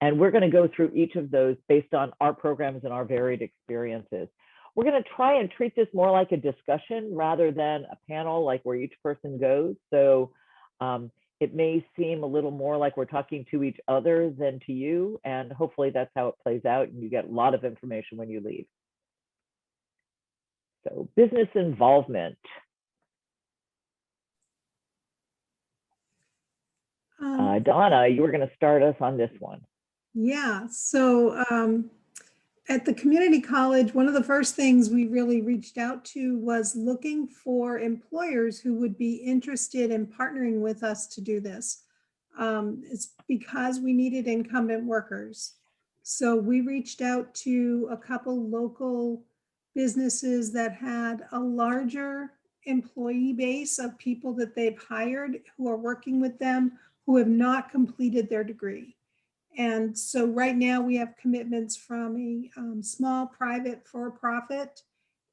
And we're going to go through each of those based on our programs and our varied experiences. We're going to try and treat this more like a discussion rather than a panel, like where each person goes. So it may seem a little more like we're talking to each other than to you, and hopefully that's how it plays out and you get a lot of information when you leave. So business involvement. Donna, you were going to start us on this one. Yeah, so at the community college, one of the first things we really reached out to was looking for employers who would be interested in partnering with us to do this. It's because we needed incumbent workers. So we reached out to a couple local businesses that had a larger employee base of people that they've hired who are working with them who have not completed their degree. And so right now we have commitments from a small private for-profit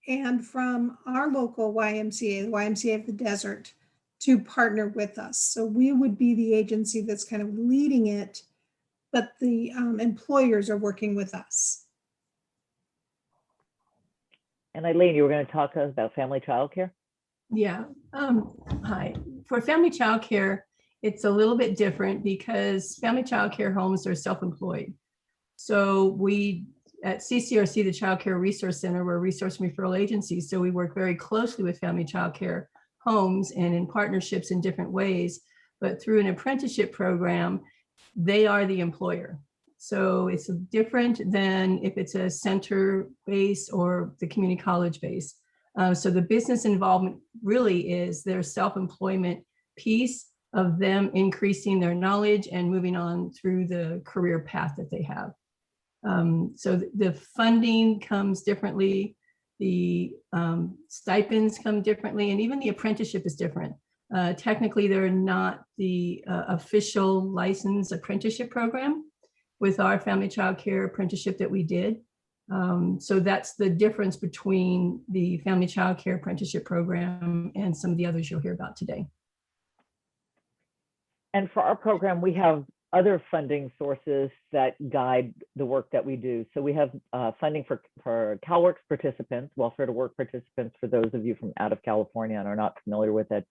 and from our local YMCA, the YMCA of the Desert, to partner with us. So we would be the agency that's kind of leading it, but the employers are working with us. And Eileen, you were going to talk about family childcare? Yeah. Hi. For family childcare, it's a little bit different because family childcare homes are self-employed. So we at CCRC, the Child Care Resource Center, we're a resource and referral agency. So we work very closely with family childcare homes and in partnerships in different ways. But through an apprenticeship program, they are the employer. So it's different than if it's a center base or the community college base. So the business involvement really is their self-employment piece of them increasing their knowledge and moving on through the career path that they have. So the funding comes differently, the stipends come differently, and even the apprenticeship is different. Technically, they're not the official licensed apprenticeship program with our family child care apprenticeship that we did. So that's the difference between the family child care apprenticeship program and some of the others you'll hear about today. And for our program, we have other funding sources that guide the work that we do. So we have funding for CalWORKs participants, welfare to work participants, for those of you from out of California and are not familiar with that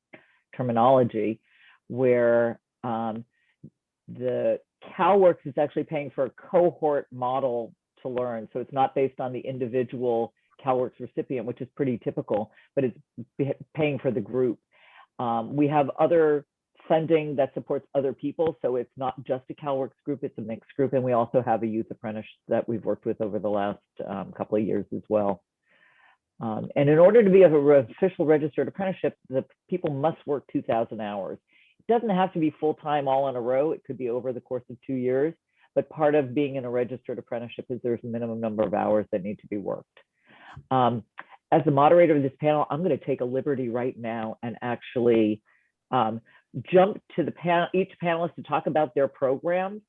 terminology, where the CalWORKs is actually paying for a cohort model to learn. So it's not based on the individual CalWORKs recipient, which is pretty typical, but it's paying for the group. We have other funding that supports other people. So it's not just a CalWORKs group, it's a mixed group. And we also have a youth apprentice that we've worked with over the last couple of years as well. And in order to be an official registered apprenticeship, the people must work 2,000 hours. It doesn't have to be full-time all in a row. It could be over the course of 2 years. But part of being in a registered apprenticeship is there's a minimum number of hours that need to be worked. As the moderator of this panel, I'm going to take a liberty right now and actually jump to the each panelist to talk about their programs,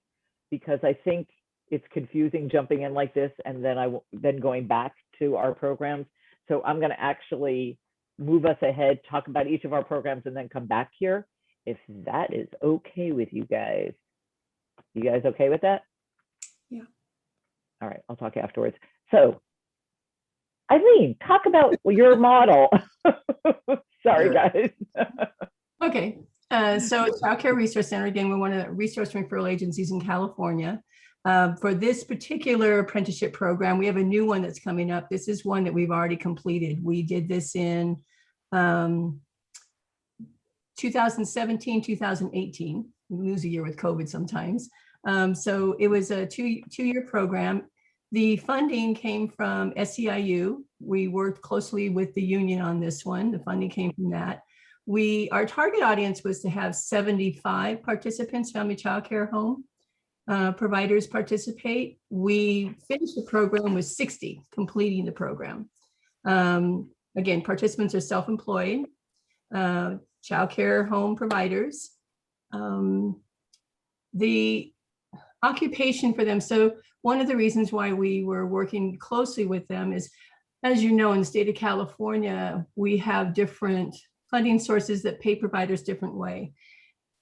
because I think it's confusing jumping in like this and then going back to our programs. So I'm going to actually move us ahead, talk about each of our programs, and then come back here, if that is okay with you guys. You guys okay with that? Yeah. All right, I'll talk afterwards. So Eileen, talk about your model. Sorry, guys. Okay. So Child Care Resource Center, again, we're one of the resource referral agencies in California. For this particular apprenticeship program, we have a new one that's coming up. This is one that we've already completed. We did this in 2017, 2018. We lose a year with COVID sometimes. So it was a two-year program. The funding came from SEIU. We worked closely with the union on this one. The funding came from that. Our target audience was to have 75 participants, family child care home providers participate. We finished the program with 60 completing the program. Again, participants are self-employed, child care home providers. The occupation for them. So one of the reasons why we were working closely with them is, as you know, in the state of California, we have different funding sources that pay providers different way.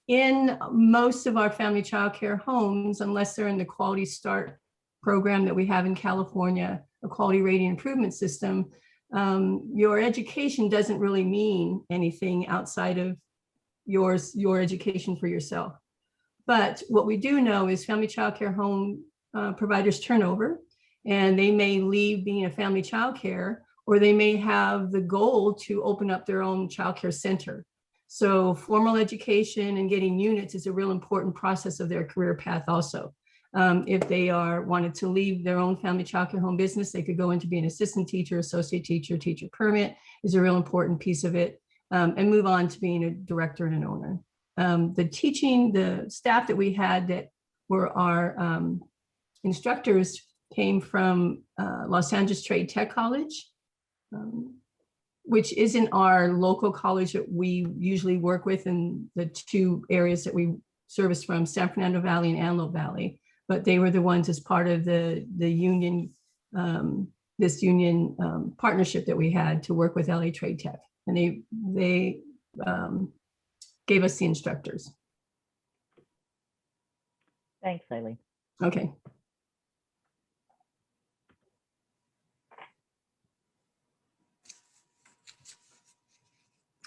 In most of our family childcare homes, unless they're in the Quality Start program that we have in California, a quality rating improvement system, your education doesn't really mean anything outside of your education for yourself. But what we do know is family childcare home providers turnover, and they may leave being a family childcare, or they may have the goal to open up their own childcare center. So formal education and getting units is a real important process of their career path also. If they wanted to leave their own family childcare home business, they could go into being an assistant teacher, associate teacher, teacher permit is a real important piece of it, and move on to being a director and an owner. The staff that we had that were our instructors came from Los Angeles Trade Tech College, which isn't our local college that we usually work with in the two areas that we service from, San Fernando Valley and Antelope Valley. But they were the ones as part of the union, this union partnership that we had to work with LA Trade Tech. And they gave us the instructors. Thanks, Eileen. Okay.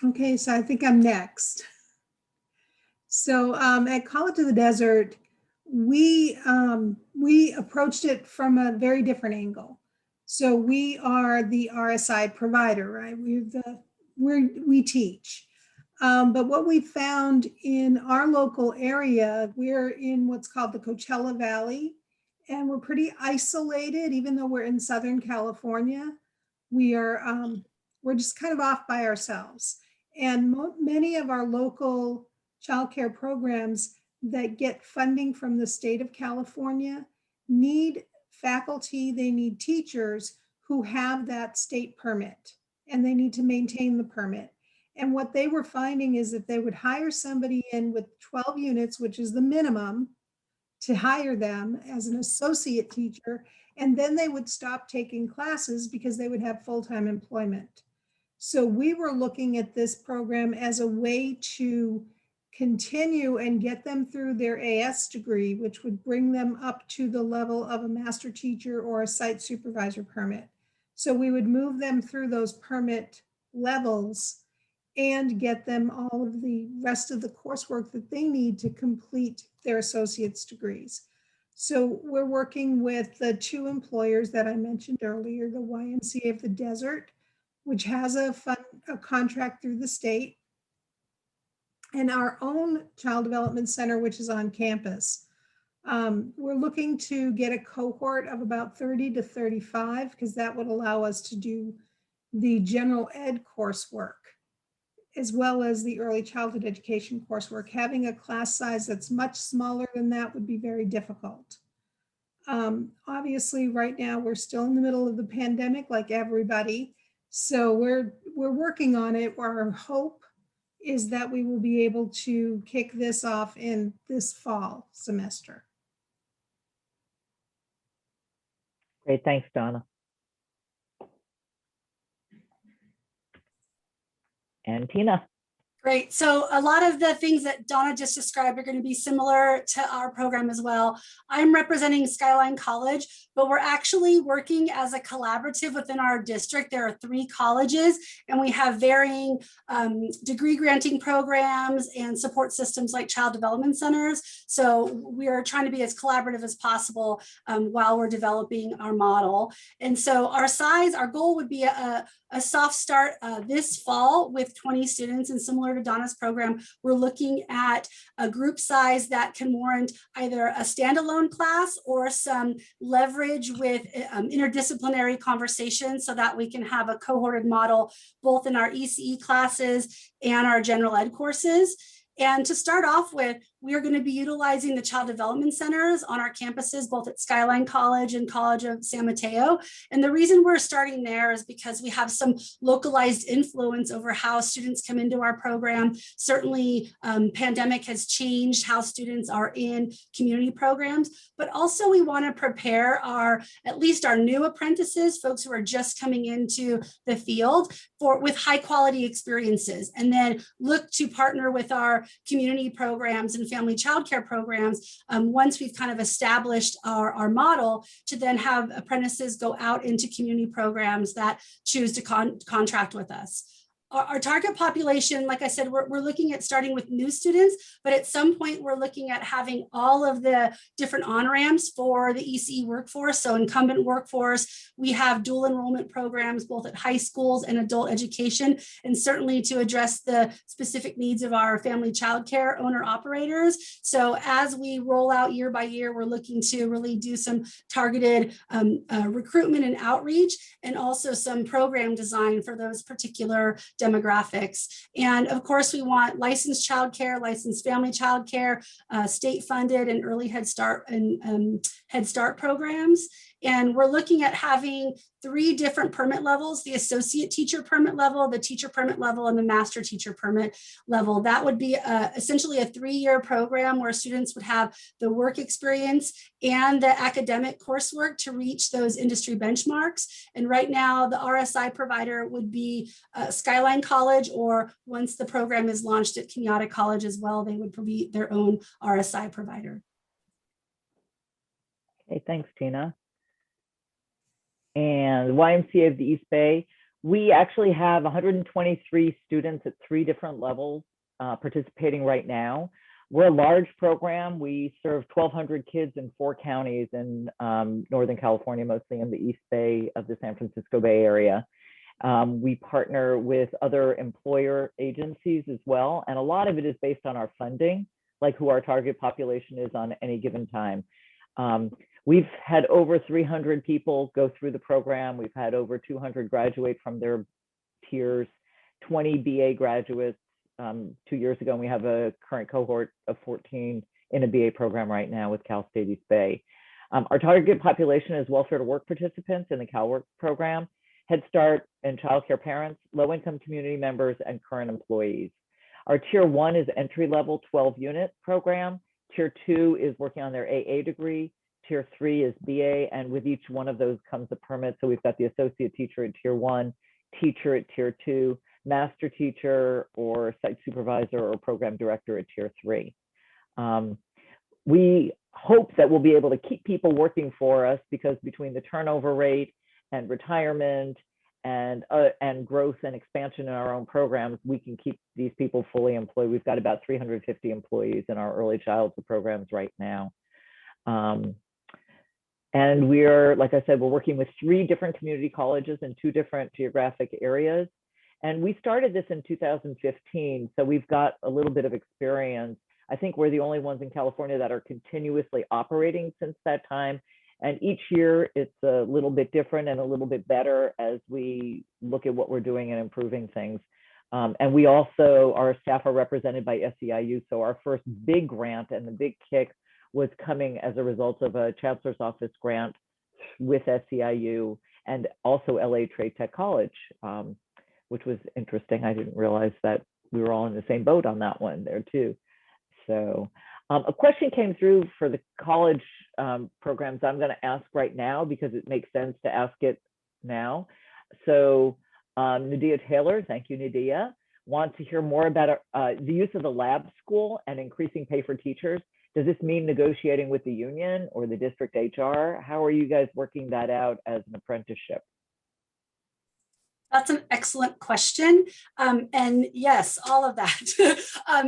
Okay, so I think I'm next. So at College of the Desert, we approached it from a very different angle. So we are the RSI provider, right? We teach. But what we found in our local area, we're in what's called the Coachella Valley, and we're pretty isolated, even though we're in Southern California. We're just kind of off by ourselves. And many of our local childcare programs that get funding from the state of California need faculty, they need teachers who have that state permit, and they need to maintain the permit. And what they were finding is that they would hire somebody in with 12 units, which is the minimum to hire them as an associate teacher, and then they would stop taking classes because they would have full-time employment. So we were looking at this program as a way to continue and get them through their AS degree, which would bring them up to the level of a master teacher or a site supervisor permit. So we would move them through those permit levels and get them all of the rest of the coursework that they need to complete their associate's degrees. So we're working with the two employers that I mentioned earlier, the YMCA of the Desert, which has a contract through the state, and our own child development center, which is on campus. We're looking to get a cohort of about 30 to 35, because that would allow us to do the general ed coursework, as well as the early childhood education coursework. Having a class size that's much smaller than that would be very difficult. Obviously, right now, we're still in the middle of the pandemic, like everybody. So we're working on it. Our hope is that we will be able to kick this off in this fall semester. Great, thanks, Donna. And Tina. Great. So a lot of the things that Donna just described are going to be similar to our program as well. I'm representing Skyline College, but we're actually working as a collaborative within our district. There are 3 colleges, and we have varying degree granting programs and support systems like child development centers. So we are trying to be as collaborative as possible while we're developing our model. And so our goal would be a soft start this fall with 20 students, and similar to Donna's program, we're looking at a group size that can warrant either a standalone class or some leverage with interdisciplinary conversations, so that we can have a cohorted model both in our ECE classes and our general ed courses. And to start off with, we are going to be utilizing the child development centers on our campuses, both at Skyline College and College of San Mateo. And the reason we're starting there is because we have some localized influence over how students come into our program. Certainly, pandemic has changed how students are in community programs, but also we want to prepare at least our new apprentices, folks who are just coming into the field with high quality experiences, and then look to partner with our community programs and family childcare programs once we've kind of established our model, to then have apprentices go out into community programs that choose to contract with us. Our target population, like I said, we're looking at starting with new students, but at some point we're looking at having all of the different on-ramps for the ECE workforce. So incumbent workforce, we have dual enrollment programs, both at high schools and adult education, and certainly to address the specific needs of our family childcare owner operators. So as we roll out year by year, we're looking to really do some targeted recruitment and outreach, and also some program design for those particular demographics. And of course, we want licensed childcare, licensed family childcare, state funded and early Head Start and Head Start programs. And we're looking at having 3 different permit levels: the associate teacher permit level, the teacher permit level, and the master teacher permit level. That would be essentially a 3-year program where students would have the work experience and the academic coursework to reach those industry benchmarks. And right now, the RSI provider would be Skyline College, or once the program is launched at Kenyatta College as well, they would be their own RSI provider. Okay, thanks, Tina. And YMCA of the East Bay, we actually have 123 students at 3 different levels participating right now. We're a large program. We serve 1,200 kids in 4 counties in Northern California, mostly in the East Bay of the San Francisco Bay Area. We partner with other employer agencies as well, and a lot of it is based on our funding, like who our target population is on any given time. We've had over 300 people go through the program. We've had over 200 graduate from their tiers, 20 BA graduates 2 years ago, and we have a current cohort of 14 in a BA program right now with Cal State East Bay. Our target population is welfare to work participants in the CalWork program, Head Start and childcare parents, low-income community members, and current employees. Our tier 1 is entry-level 12-unit program. Tier 2 is working on their AA degree. Tier 3 is BA, and with each one of those comes a permit. So we've got the associate teacher at tier 1, teacher at tier 2, master teacher or site supervisor or program director at tier 3. We hope that we'll be able to keep people working for us, because between the turnover rate and retirement and growth and expansion in our own programs, we can keep these people fully employed. We've got about 350 employees in our early childhood programs right now. And we're, like I said, we're working with 3 different community colleges in 2 different geographic areas. And we started this in 2015, so we've got a little bit of experience. I think we're the only ones in California that are continuously operating since that time. And each year it's a little bit different and a little bit better as we look at what we're doing and improving things. And we also, our staff are represented by SEIU. So our first big grant and the big kick was coming as a result of a chancellor's office grant with SEIU and also LA Trade Tech College, which was interesting. I didn't realize that we were all in the same boat on that one there too. So a question came through for the college programs I'm going to ask right now because it makes sense to ask it now. So Nadia Taylor, thank you, Nadia, wants to hear more about the use of the lab school and increasing pay for teachers. Does this mean negotiating with the union or the district HR? How are you guys working that out as an apprenticeship? That's an excellent question. And yes, all of that.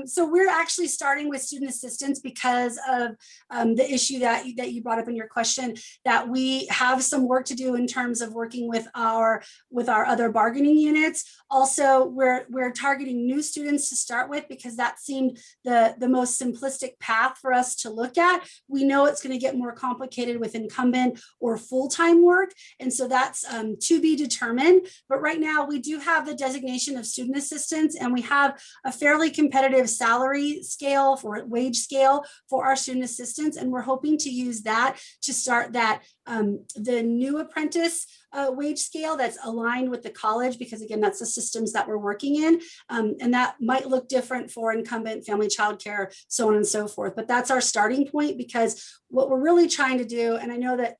So we're actually starting with student assistance because of the issue that you brought up in your question, that we have some work to do in terms of working with our other bargaining units. Also, we're targeting new students to start with because that seemed the most simplistic path for us to look at. We know it's going to get more complicated with incumbent or full-time work. And so that's to be determined. But right right now we do have the designation of student assistants, and we have a fairly competitive salary scale for wage scale for our student assistants. And we're hoping to use that to start that the new apprentice wage scale that's aligned with the college, because again, that's the systems that we're working in. And that might look different for incumbent family childcare, so on and so forth. But that's our starting point, because what we're really trying to do, and I know that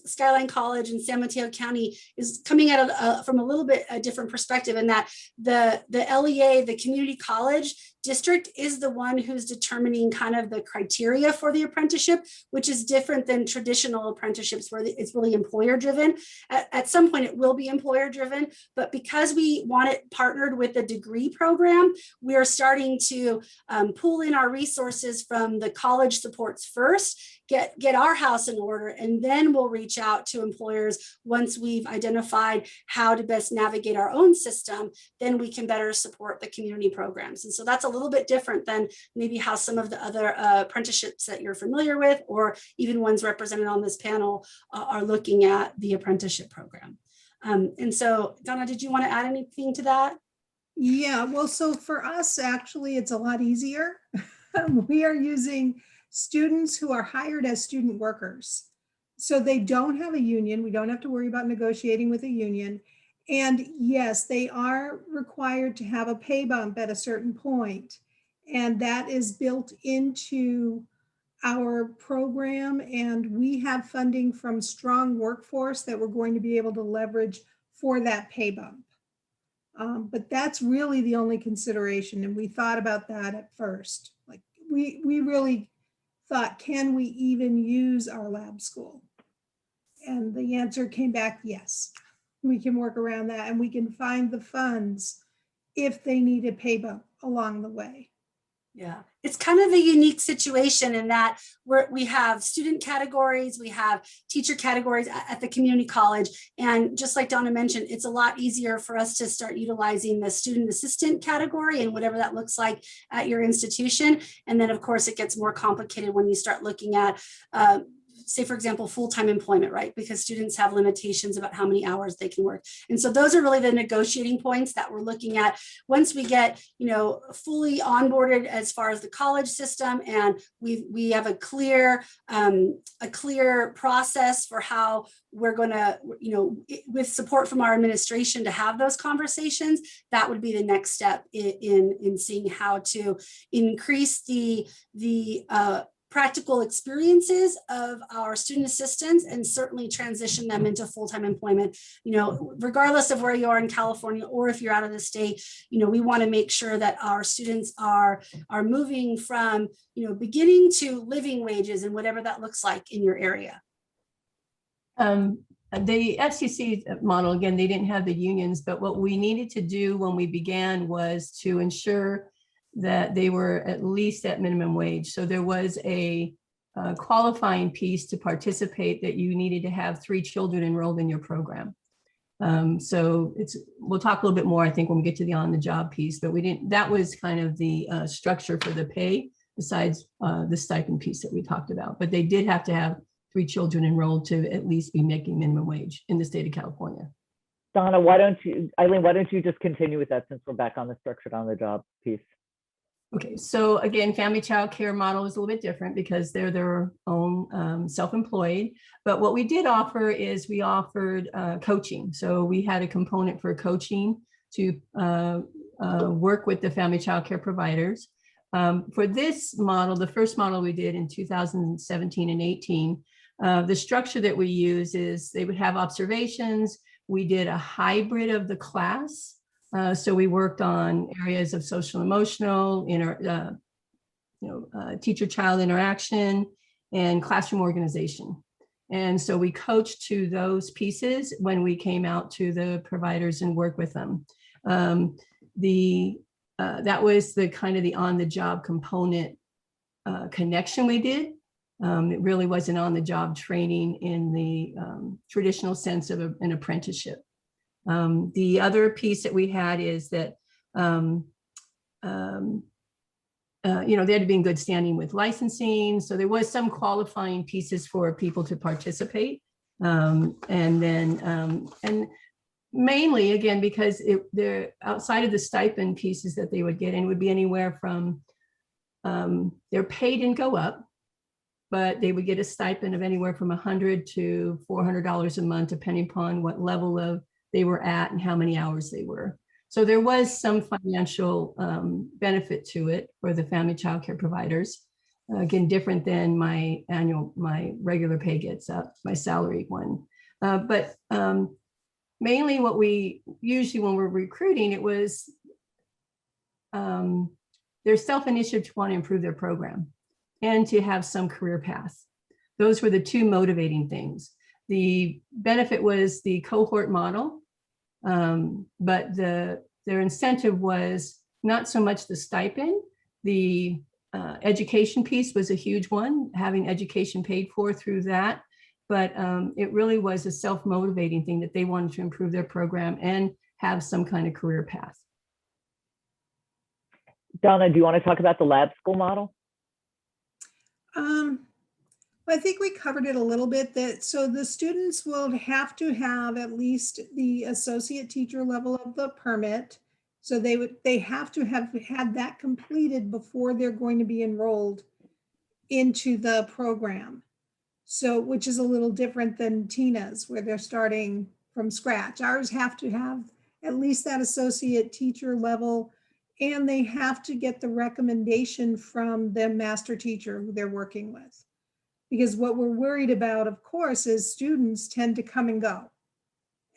Skyline College in San Mateo County is coming at from a little bit a different perspective, in that the LEA, the community college district, is the one who's determining kind of the criteria for the apprenticeship, which is different than traditional apprenticeships where it's really employer driven. At some point it will be employer driven, but because we want it partnered with a degree program, we are starting to pull in our resources from the college supports first, get our house in order, and then we'll reach out to employers once we've identified how to best navigate our own system. Then we can better support the community programs. And so that's a little bit different than maybe how some of the other apprenticeships that you're familiar with, or even ones represented on this panel, are looking at the apprenticeship program. And so Donna, did you want to add anything to that? Yeah, well, so for us, actually, it's a lot easier. We are using students who are hired as student workers. So they don't have a union. We don't have to worry about negotiating with a union. And yes, they are required to have a pay bump at a certain point. And that is built into our program. And we have funding from Strong Workforce that we're going to be able to leverage for that pay bump. But that's really the only consideration. And we thought about that at first. Like we really thought, can we even use our lab school? And the answer came back, yes, we can work around that, and we can find the funds if they need a pay bump along the way. Yeah, it's kind of a unique situation in that we have student categories, we have teacher categories at the community college. And just like Donna mentioned, it's a lot easier for us to start utilizing the student assistant category and whatever that looks like at your institution. And then of course it gets more complicated when you start looking at say, for example, full-time employment, right? Because students have limitations about how many hours they can work. And so those are really the negotiating points that we're looking at once we get, fully onboarded as far as the college system, and we have a clear process for how we're going to, with support from our administration to have those conversations. That would be the next step in seeing how to increase the practical experiences of our student assistants and certainly transition them into full-time employment. Regardless of where you are in California or if you're out of the state, we want to make sure that our students are moving from, beginning to living wages and whatever that looks like in your area. The FCC model, again, they didn't have the unions, but what we needed to do when we began was to ensure that they were at least at minimum wage. So there was a qualifying piece to participate that you needed to have 3 children enrolled in your program. So we'll talk a little bit more, I think, when we get to the on-the-job piece, but that was kind of the structure for the pay, besides the stipend piece that we talked about. But they did have to have 3 children enrolled to at least be making minimum wage in the state of California. Donna, Eileen, why don't you just continue with that since we're back on the structured on-the-job piece? Okay, so again, family child care model is a little bit different because they're their own self-employed. But what we did offer is we offered coaching. So we had a component for coaching to work with the family child care providers. For this model, the first model we did in 2017 and 18, the structure that we use is they would have observations. We did a hybrid of the class. So we worked on areas of social emotional, teacher-child interaction, and classroom organization. And so we coached to those pieces when we came out to the providers and worked with them. That was the kind of the on-the-job component connection we did. It really wasn't on-the-job training in the traditional sense of an apprenticeship. The other piece that we had is that, they had to be in good standing with licensing. So there was some qualifying pieces for people to participate. And mainly, again, because they're outside of the stipend pieces that they would get, and it would be anywhere from, their pay didn't go up, but they would get a stipend of anywhere from $100 to $400 a month, depending upon what level of they were at and how many hours they were. So there was some financial benefit to it for the family child care providers. Again, different than my regular pay gets up, my salary one. But mainly what we usually, when we're recruiting, it was their self-initiative to want to improve their program and to have some career path. Those were the two motivating things. The benefit was the cohort model, but their incentive was not so much the stipend. The education piece was a huge one, having education paid for through that. But it really was a self-motivating thing that they wanted to improve their program and have some kind of career path. Donna, do you want to talk about the lab school model? I think we covered it a little bit, that so the students will have to have at least the associate teacher level of the permit. So they have to have had that completed before they're going to be enrolled into the program. So, which is a little different than Tina's, where they're starting from scratch. Ours have to have at least that associate teacher level, and they have to get the recommendation from the master teacher who they're working with. Because what we're worried about, of course, is students tend to come and go.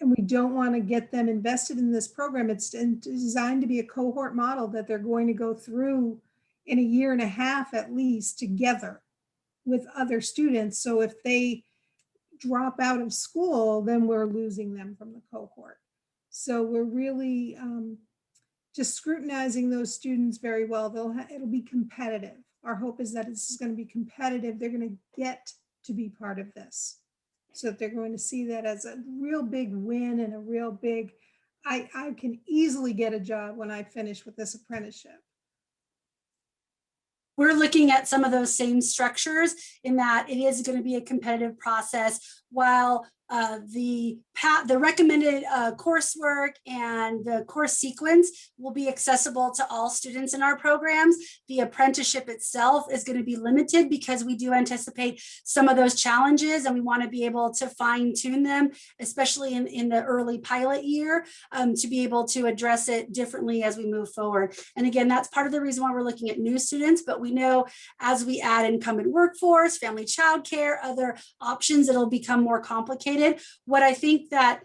And we don't want to get them invested in this program. It's designed to be a cohort model that they're going to go through in a year and a half at least together with other students. So if they drop out of school, then we're losing them from the cohort. So we're really just scrutinizing those students very well. It'll be competitive. Our hope is that this is going to be competitive. They're going to get to be part of this. So that they're going to see that as a real big win and a real big, I can easily get a job when I finish with this apprenticeship. We're looking at some of those same structures in that it is going to be a competitive process, while the recommended coursework and the course sequence will be accessible to all students in our programs. The apprenticeship itself is going to be limited because we do anticipate some of those challenges, and we want to be able to fine tune them, especially in the early pilot year, to be able to address it differently as we move forward. And again, that's part of the reason why we're looking at new students, but we know as we add incumbent workforce, family childcare, other options, it'll become more complicated. What I think that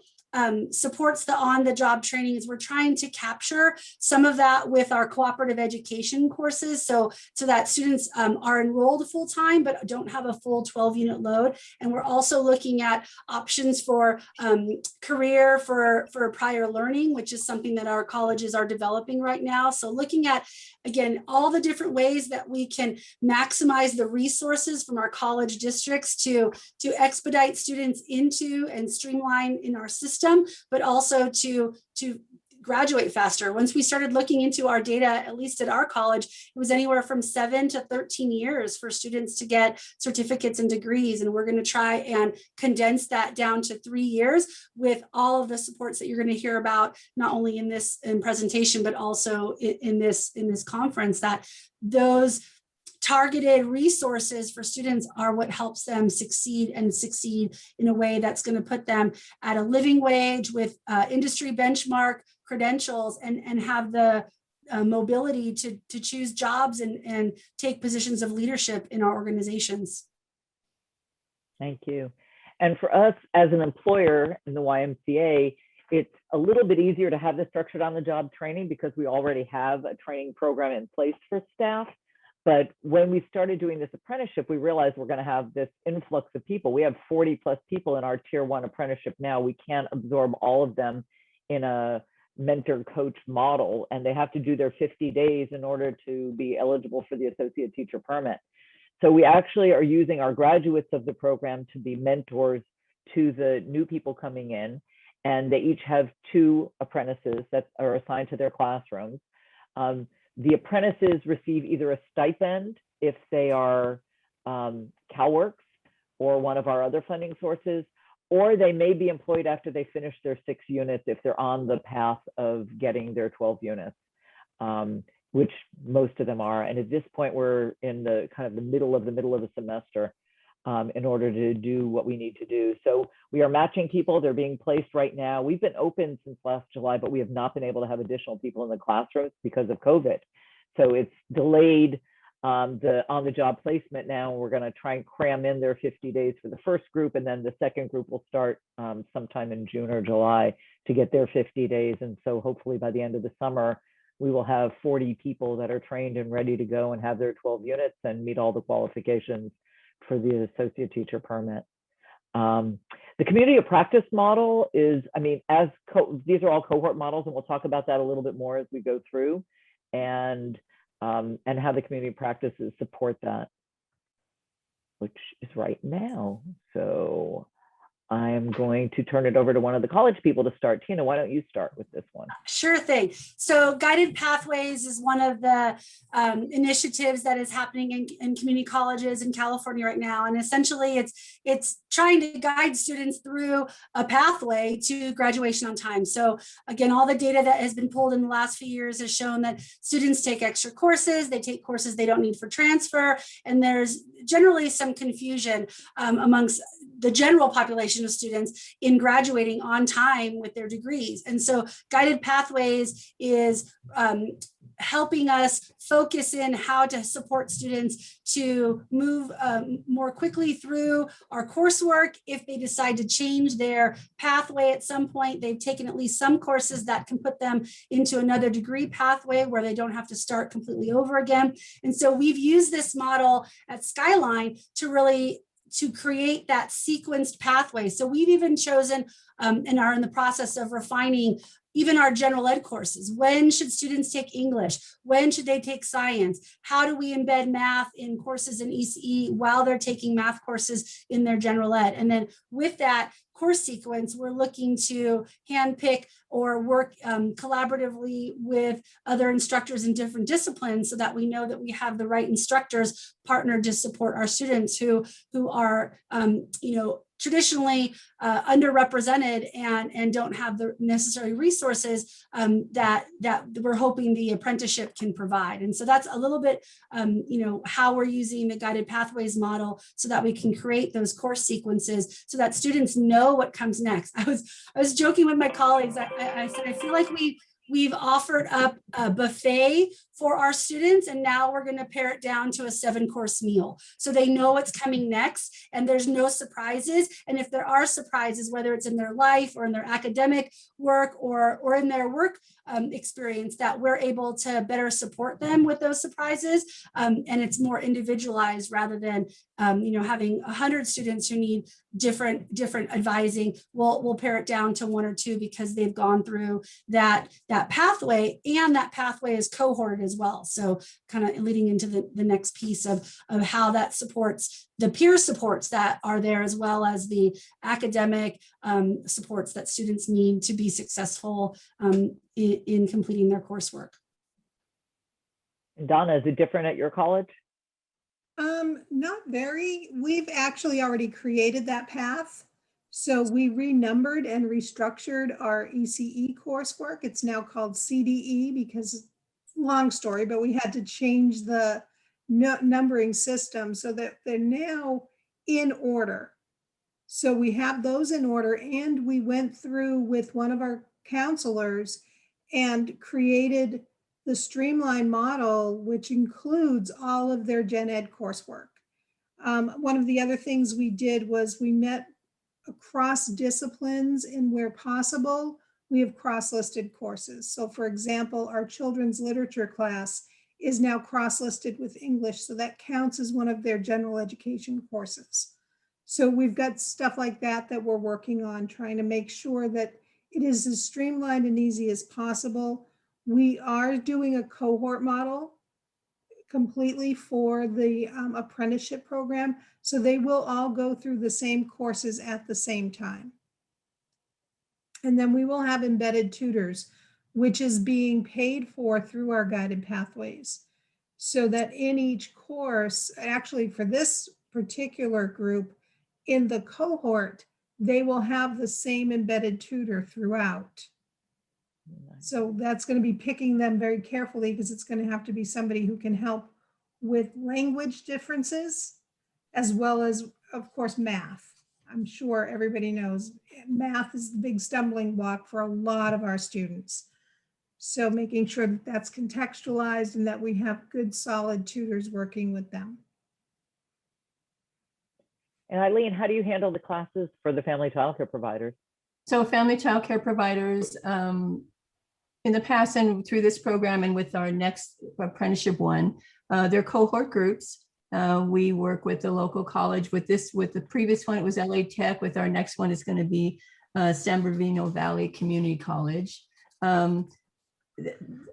supports the on-the-job training is we're trying to capture some of that with our cooperative education courses, so that students are enrolled full-time but don't have a full 12-unit load. And we're also looking at options for career for prior learning, which is something that our colleges are developing right now. So looking at, again, all the different ways that we can maximize the resources from our college districts to expedite students into and streamline in our system, but also to graduate faster. Once we started looking into our data, at least at our college, it was anywhere from 7 to 13 years for students to get certificates and degrees. And we're going to try and condense that down to 3 years with all of the supports that you're going to hear about, not only in this presentation, but also in this conference, that those targeted resources for students are what helps them succeed in a way that's going to put them at a living wage with industry benchmark credentials, and have the mobility to choose jobs and take positions of leadership in our organizations. Thank you. And for us as an employer in the YMCA, it's a little bit easier to have this structured on the job training because we already have a training program in place for staff. But when we started doing this apprenticeship, we realized we're going to have this influx of people. We have 40 plus people in our tier 1 apprenticeship now. We can't absorb all of them in a mentor coach model, and they have to do their 50 days in order to be eligible for the associate teacher permit. So we actually are using our graduates of the program to be mentors to the new people coming in, and they each have 2 apprentices that are assigned to their classrooms. The apprentices receive either a stipend if they are CalWORKs or one of our other funding sources, or they may be employed after they finish their 6 units if they're on the path of getting their 12 units, which most of them are. And at this point, we're in the kind of the middle of the semester in order to do what we need to do. So we are matching people. They're being placed right now. We've been open since last July, but we have not been able to have additional people in the classrooms because of COVID. So it's delayed the on-the-job placement now. We're going to try and cram in their 50 days for the first group, and then the second group will start sometime in June or July to get their 50 days. And so hopefully by the end of the summer, we will have 40 people that are trained and ready to go and have their 12 units and meet all the qualifications for the associate teacher permit. The community of practice model is, I mean, these are all cohort models, and we'll talk about that a little bit more as we go through, and how the community practices support that, which is right now. So I'm going to turn it over to one of the college people to start. Tina, why don't you start with this one? Sure thing. So Guided Pathways is one of the initiatives that is happening in community colleges in California right now. And essentially it's trying to guide students through a pathway to graduation on time. So again, all the data that has been pulled in the last few years has shown that students take extra courses, they take courses they don't need for transfer, and there's generally some confusion amongst the general population of students in graduating on time with their degrees. And so Guided Pathways is helping us focus in how to support students to move more quickly through our coursework. If they decide to change their pathway at some point, they've taken at least some courses that can put them into another degree pathway where they don't have to start completely over again. And so we've used this model at Skyline to create that sequenced pathway. So we've even chosen and are in the process of refining even our general ed courses. When should students take English? When should they take science? How do we embed math in courses in ECE while they're taking math courses in their general ed? And then with that course sequence, we're looking to handpick or work collaboratively with other instructors in different disciplines so that we know that we have the right instructors partnered to support our students who are traditionally underrepresented and don't have the necessary resources that we're hoping the apprenticeship can provide. And so that's a little bit, how we're using the Guided Pathways model so that we can create those course sequences so that students know what comes next. I was joking with my colleagues. I said, I feel like we've offered up a buffet for our students, and now we're going to pare it down to a 7-course meal. So they know what's coming next and there's no surprises. And if there are surprises, whether it's in their life or in their academic work or in their work experience, that we're able to better support them with those surprises. And it's more individualized rather than, having 100 students who need different advising. We'll pare it down to 1 or 2 because they've gone through that pathway, and that pathway is cohorted as well. So kind of leading into the next piece of how that supports the peer supports that are there, as well as the academic supports that students need to be successful in completing their coursework. Donna, is it different at your college? Not very. We've actually already created that path. So we renumbered and restructured our ECE coursework. It's now called CDE because, long story, but we had to change the numbering system so that they're now in order. So we have those in order, and we went through with one of our counselors and created the streamline model, which includes all of their gen ed coursework. One of the other things we did was we met across disciplines, and where possible, we have cross-listed courses. So for example, our children's literature class is now cross-listed with English, so that counts as one of their general education courses. So we've got stuff like that we're working on, trying to make sure that it is as streamlined and easy as possible. We are doing a cohort model completely for the apprenticeship program. So they will all go through the same courses at the same time. And then we will have embedded tutors, which is being paid for through our Guided Pathways. So that in each course, actually for this particular group, in the cohort, they will have the same embedded tutor throughout. So that's going to be picking them very carefully because it's going to have to be somebody who can help with language differences as well as, of course, math. I'm sure everybody knows math is the big stumbling block for a lot of our students. So making sure that that's contextualized and that we have good, solid tutors working with them. And Eileen, how do you handle the classes for the family childcare providers? So family childcare providers, in the past and through this program and with our next apprenticeship one, they're cohort groups. We work with the local college. With the previous one, it was LA Tech. With our next one, it's going to be San Bernardino Valley Community College.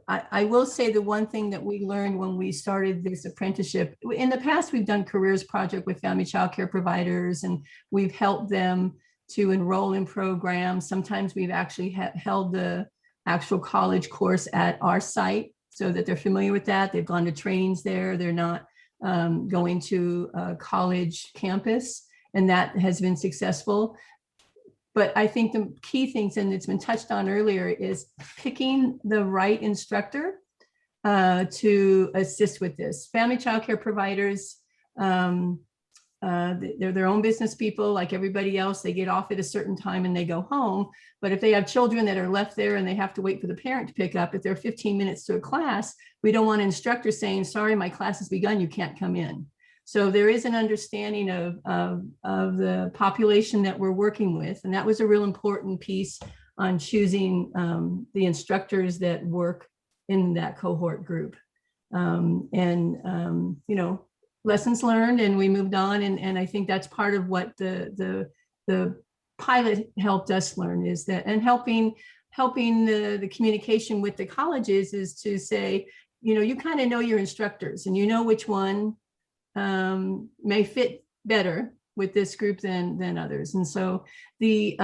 I will say the one thing that we learned when we started this apprenticeship, in the past, we've done careers project with family childcare providers, and we've helped them to enroll in programs. Sometimes we've actually held the actual college course at our site so that they're familiar with that. They've gone to trainings there. They're not going to a college campus, and that has been successful. But I think the key things, and it's been touched on earlier, is picking the right instructor to assist with this. Family childcare providers, they're their own business people like everybody else. They get off at a certain time and they go home. But if they have children that are left there and they have to wait for the parent to pick up, if they're 15 minutes to a class, we don't want an instructor saying, sorry, my class has begun, you can't come in. So there is an understanding of the population that we're working with. And that was a real important piece on choosing the instructors that work in that cohort group. You know, lessons learned, and we moved on. And I think that's part of what the pilot helped us learn, is that, and helping the communication with the colleges is to say, you know, you kind of know your instructors and you know which one may fit better with this group than others. And so the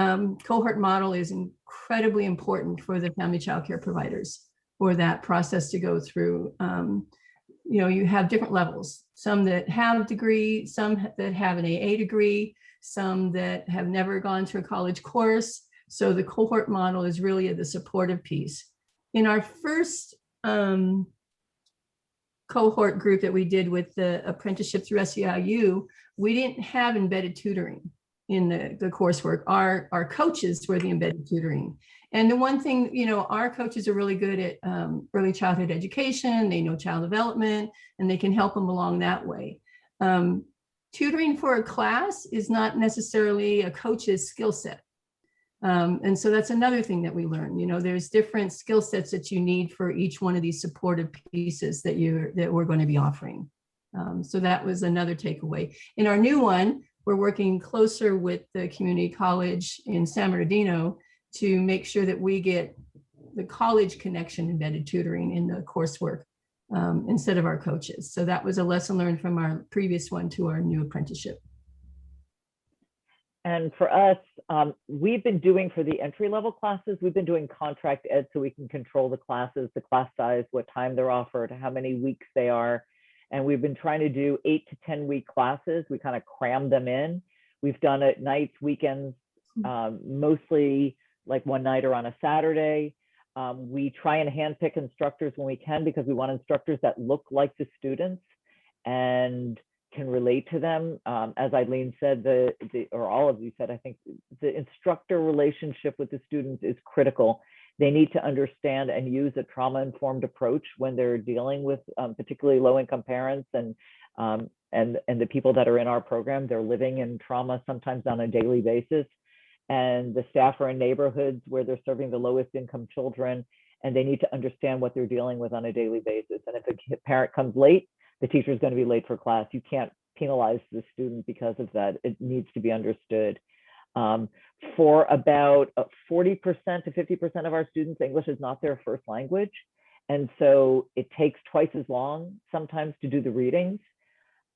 cohort model is incredibly important for the family childcare providers for that process to go through. You know, you have different levels, some that have a degree, some that have an AA degree, some that have never gone to a college course. So the cohort model is really the supportive piece. In our first cohort group that we did with the apprenticeship through SEIU, we didn't have embedded tutoring in the coursework. Our coaches were the embedded tutoring. And the one thing, you know, our coaches are really good at early childhood education. They know child development, and they can help them along that way. Tutoring for a class is not necessarily a coach's skill set. And so that's another thing that we learned. You know, there's different skill sets that you need for each one of these supportive pieces that we're going to be offering. So that was another takeaway. In our new one, we're working closer with the community college in San Bernardino to make sure that we get the college connection embedded tutoring in the coursework instead of our coaches. So that was a lesson learned from our previous one to our new apprenticeship. And for us, we've been doing, for the entry-level classes, we've been doing contract ed so we can control the classes, the class size, what time they're offered, how many weeks they are. And we've been trying to do 8 to 10 week classes. We kind of cram them in. We've done it nights, weekends, mostly like one night or on a Saturday. We try and handpick instructors when we can, because we want instructors that look like the students and can relate to them. As Eileen said, or all of you said, I think the instructor relationship with the students is critical. They need to understand and use a trauma-informed approach when they're dealing with particularly low-income parents and the people that are in our program. They're living in trauma sometimes on a daily basis. And the staff are in neighborhoods where they're serving the lowest income children, and they need to understand what they're dealing with on a daily basis. And if a parent comes late, the teacher is going to be late for class. You can't penalize the student because of that. It needs to be understood. For about 40% to 50% of our students, English is not their first language. And so it takes twice as long sometimes to do the readings.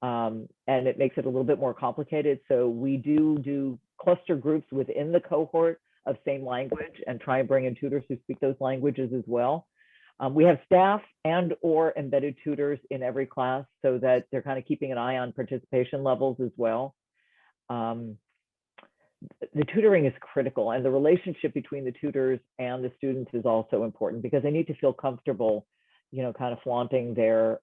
And it makes it a little bit more complicated. So we do cluster groups within the cohort of same language and try and bring in tutors who speak those languages as well. We have staff and or embedded tutors in every class so that they're kind of keeping an eye on participation levels as well. the tutoring is critical, and the relationship between the tutors and the students is also important because they need to feel comfortable, kind of flaunting their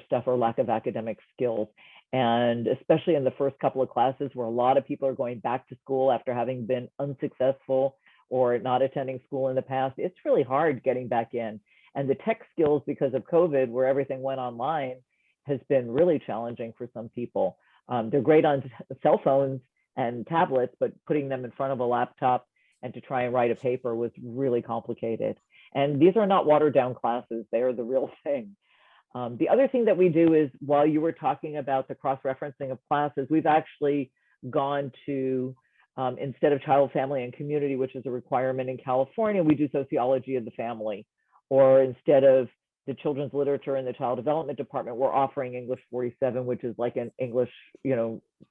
stuff or lack of academic skills. And especially in the first couple of classes where a lot of people are going back to school after having been unsuccessful or not attending school in the past, it's really hard getting back in. And the tech skills, because of COVID, where everything went online, has been really challenging for some people. They're great on cell phones and tablets, but putting them in front of a laptop and to try and write a paper was really complicated. And these are not watered down classes, they are the real thing. The other thing that we do is, while you were talking about the cross-referencing of classes, we've actually gone to, instead of child, family, and community, which is a requirement in California, we do sociology of the family. Or instead of the children's literature in the child development department, we're offering English 47, which is like an English,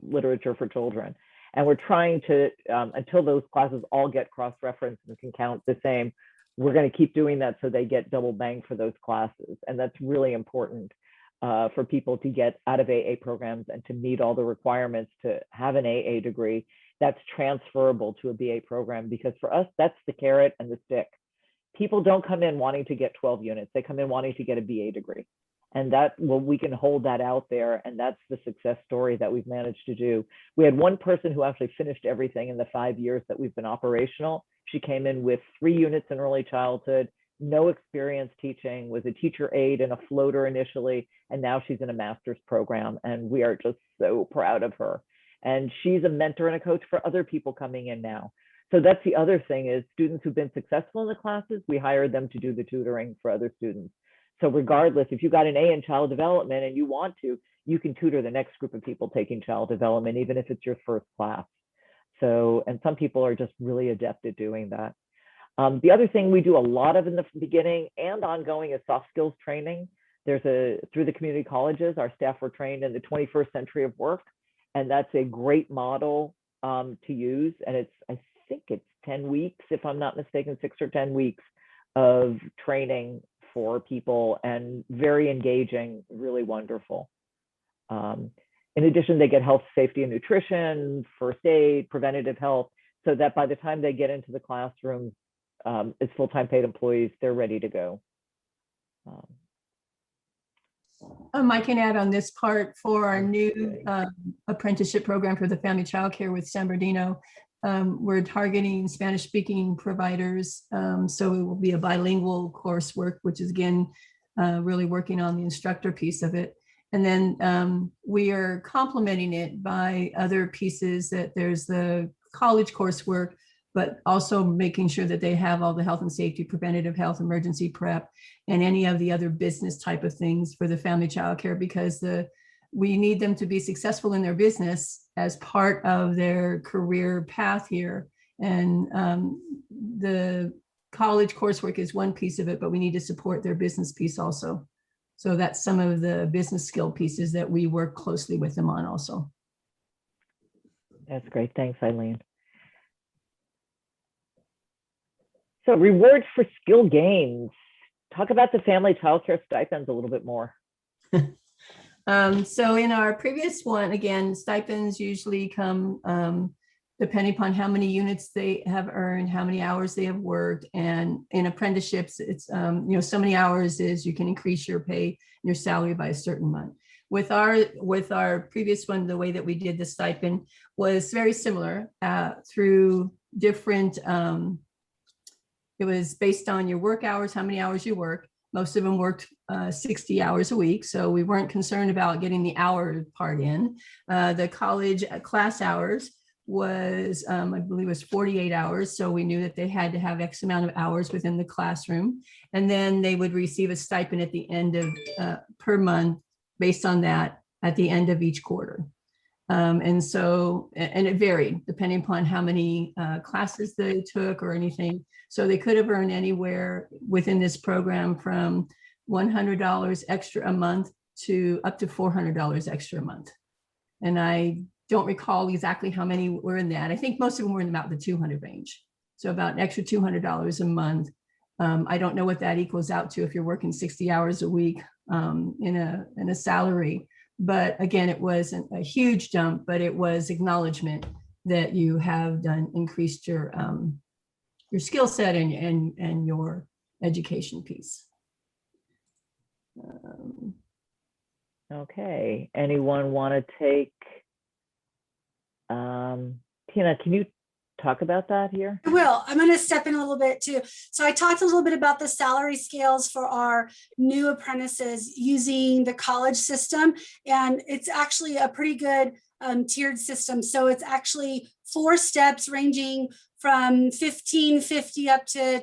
literature for children. And we're trying to, until those classes all get cross-referenced and can count the same, we're going to keep doing that so they get double bang for those classes. And that's really important for people to get out of AA programs and to meet all the requirements to have an AA degree that's transferable to a BA program, because for us, that's the carrot and the stick. People don't come in wanting to get 12 units. They come in wanting to get a BA degree. And we can hold that out there. And that's the success story that we've managed to do. We had one person who actually finished everything in the 5 years that we've been operational. She came in with 3 units in early childhood, no experience teaching, was a teacher aide and a floater initially, and now she's in a master's program. And we are just so proud of her. And she's a mentor and a coach for other people coming in now. So that's the other thing, is students who've been successful in the classes, we hire them to do the tutoring for other students. So regardless, if you got an A in child development and you want to, you can tutor the next group of people taking child development, even if it's your first class. So, and some people are just really adept at doing that. The other thing we do a lot of in the beginning and ongoing is soft skills training. Through the community colleges, our staff were trained in the 21st century of work, and that's a great model to use. And I think it's 10 weeks, if I'm not mistaken, 6 or 10 weeks of training for people, and very engaging, really wonderful. In addition, they get health, safety, and nutrition, first aid, preventative health, so that by the time they get into the classroom as full-time paid employees, they're ready to go. I can add on this part for our new apprenticeship program for the family childcare with San Bernardino. We're targeting Spanish-speaking providers, so it will be a bilingual coursework, which is, again, really working on the instructor piece of it. And then we are complementing it by other pieces, that there's the college coursework, but also making sure that they have all the health and safety, preventative health, emergency prep, and any of the other business type of things for the family childcare, because we need them to be successful in their business as part of their career path here. And the college coursework is one piece of it, but we need to support their business piece also. So that's some of the business skill pieces that we work closely with them on also. That's great. Thanks, Eileen. So rewards for skill gains. Talk about the family childcare stipends a little bit more. So in our previous one, again, stipends usually come depending upon how many units they have earned, how many hours they have worked. And in apprenticeships, it's, so many hours is you can increase your pay, your salary by a certain month. With our previous one, the way that we did the stipend was very similar through different, it was based on your work hours, how many hours you work. Most of them worked 60 hours a week, so we weren't concerned about getting the hour part in. The college class hours was, I believe it was 48 hours, so we knew that they had to have X amount of hours within the classroom. And then they would receive a stipend at the end of, per month, based on that, at the end of each quarter. And it varied depending upon how many classes they took or anything. So they could have earned anywhere within this program from $100 extra a month to up to $400 extra a month. And I don't recall exactly how many were in that. I think most of them were in about the 200 range. So about an extra $200 a month. I don't know what that equals out to if you're working 60 hours a week in a salary. But again, it wasn't a huge jump, but it was acknowledgement that you have done increased your skill set and your education piece. Okay, anyone want to take, Tina, can you talk about that here? I will. I'm going to step in a little bit too. So I talked a little bit about the salary scales for our new apprentices using the college system, and it's actually a pretty good tiered system. So it's actually 4 steps ranging from $15.50 up to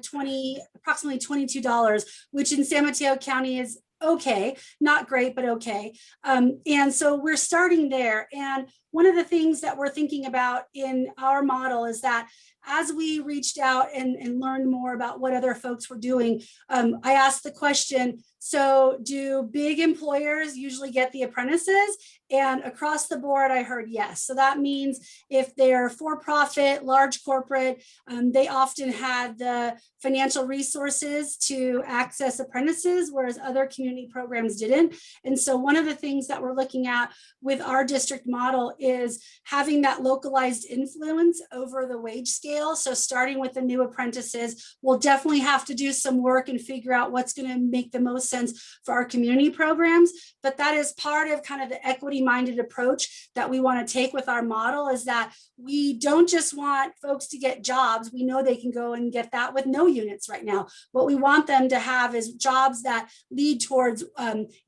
approximately $22, which in San Mateo County is okay, not great, but okay. And so we're starting there. And one of the things that we're thinking about in our model is that as we reached out and learned more about what other folks were doing, I asked the question, so do big employers usually get the apprentices? And across the board, I heard yes. So that means if they're for-profit, large corporate, they often had the financial resources to access apprentices, whereas other community programs didn't. And so one of the things that we're looking at with our district model is having that localized influence over the wage scale. So starting with the new apprentices, we'll definitely have to do some work and figure out what's going to make the most sense for our community programs. But that is part of kind of the equity-minded approach that we want to take with our model, is that we don't just want folks to get jobs. We know they can go and get that with no units right now. What we want them to have is jobs that lead towards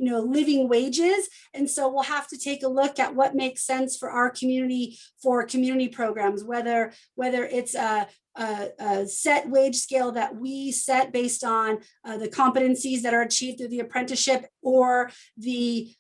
living wages. And so we'll have to take a look at what makes sense for our community, for community programs, whether it's a set wage scale that we set based on the competencies that are achieved through the apprenticeship or the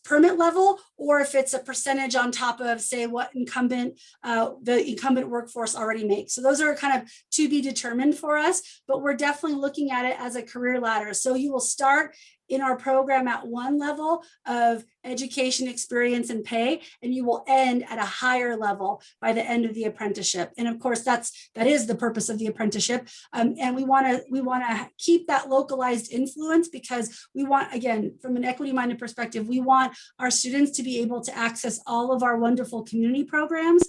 permit level, or if it's a percentage on top of, say, what the incumbent workforce already makes. So those are kind of to be determined for us, but we're definitely looking at it as a career ladder. So you will start in our program at one level of education, experience, and pay, and you will end at a higher level by the end of the apprenticeship. And of course, that is the purpose of the apprenticeship. And we want to keep that localized influence, because we want, again, from an equity-minded perspective, we want our students to be able to access all of our wonderful community programs.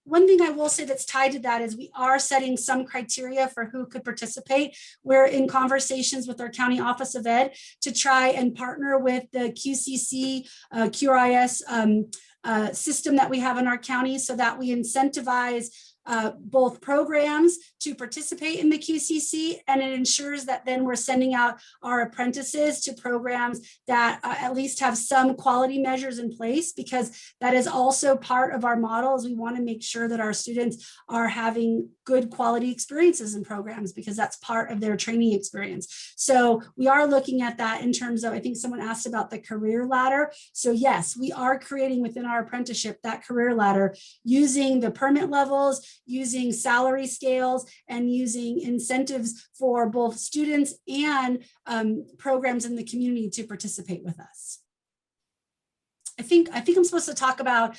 One thing I will say that's tied to that is we are setting some criteria for who could participate. We're in conversations with our County Office of Ed to try and partner with the QCC, QRIS system that we have in our county, so that we incentivize both programs to participate in the QCC, and it ensures that then we're sending out our apprentices to programs that at least have some quality measures in place, because that is also part of our model, is we want to make sure that our students are having good quality experiences in programs, because that's part of their training experience. So we are looking at that in terms of, I think someone asked about the career ladder. So yes, we are creating within our apprenticeship that career ladder using the permit levels, using salary scales, and using incentives for both students and programs in the community to participate with us. I think I'm supposed to talk about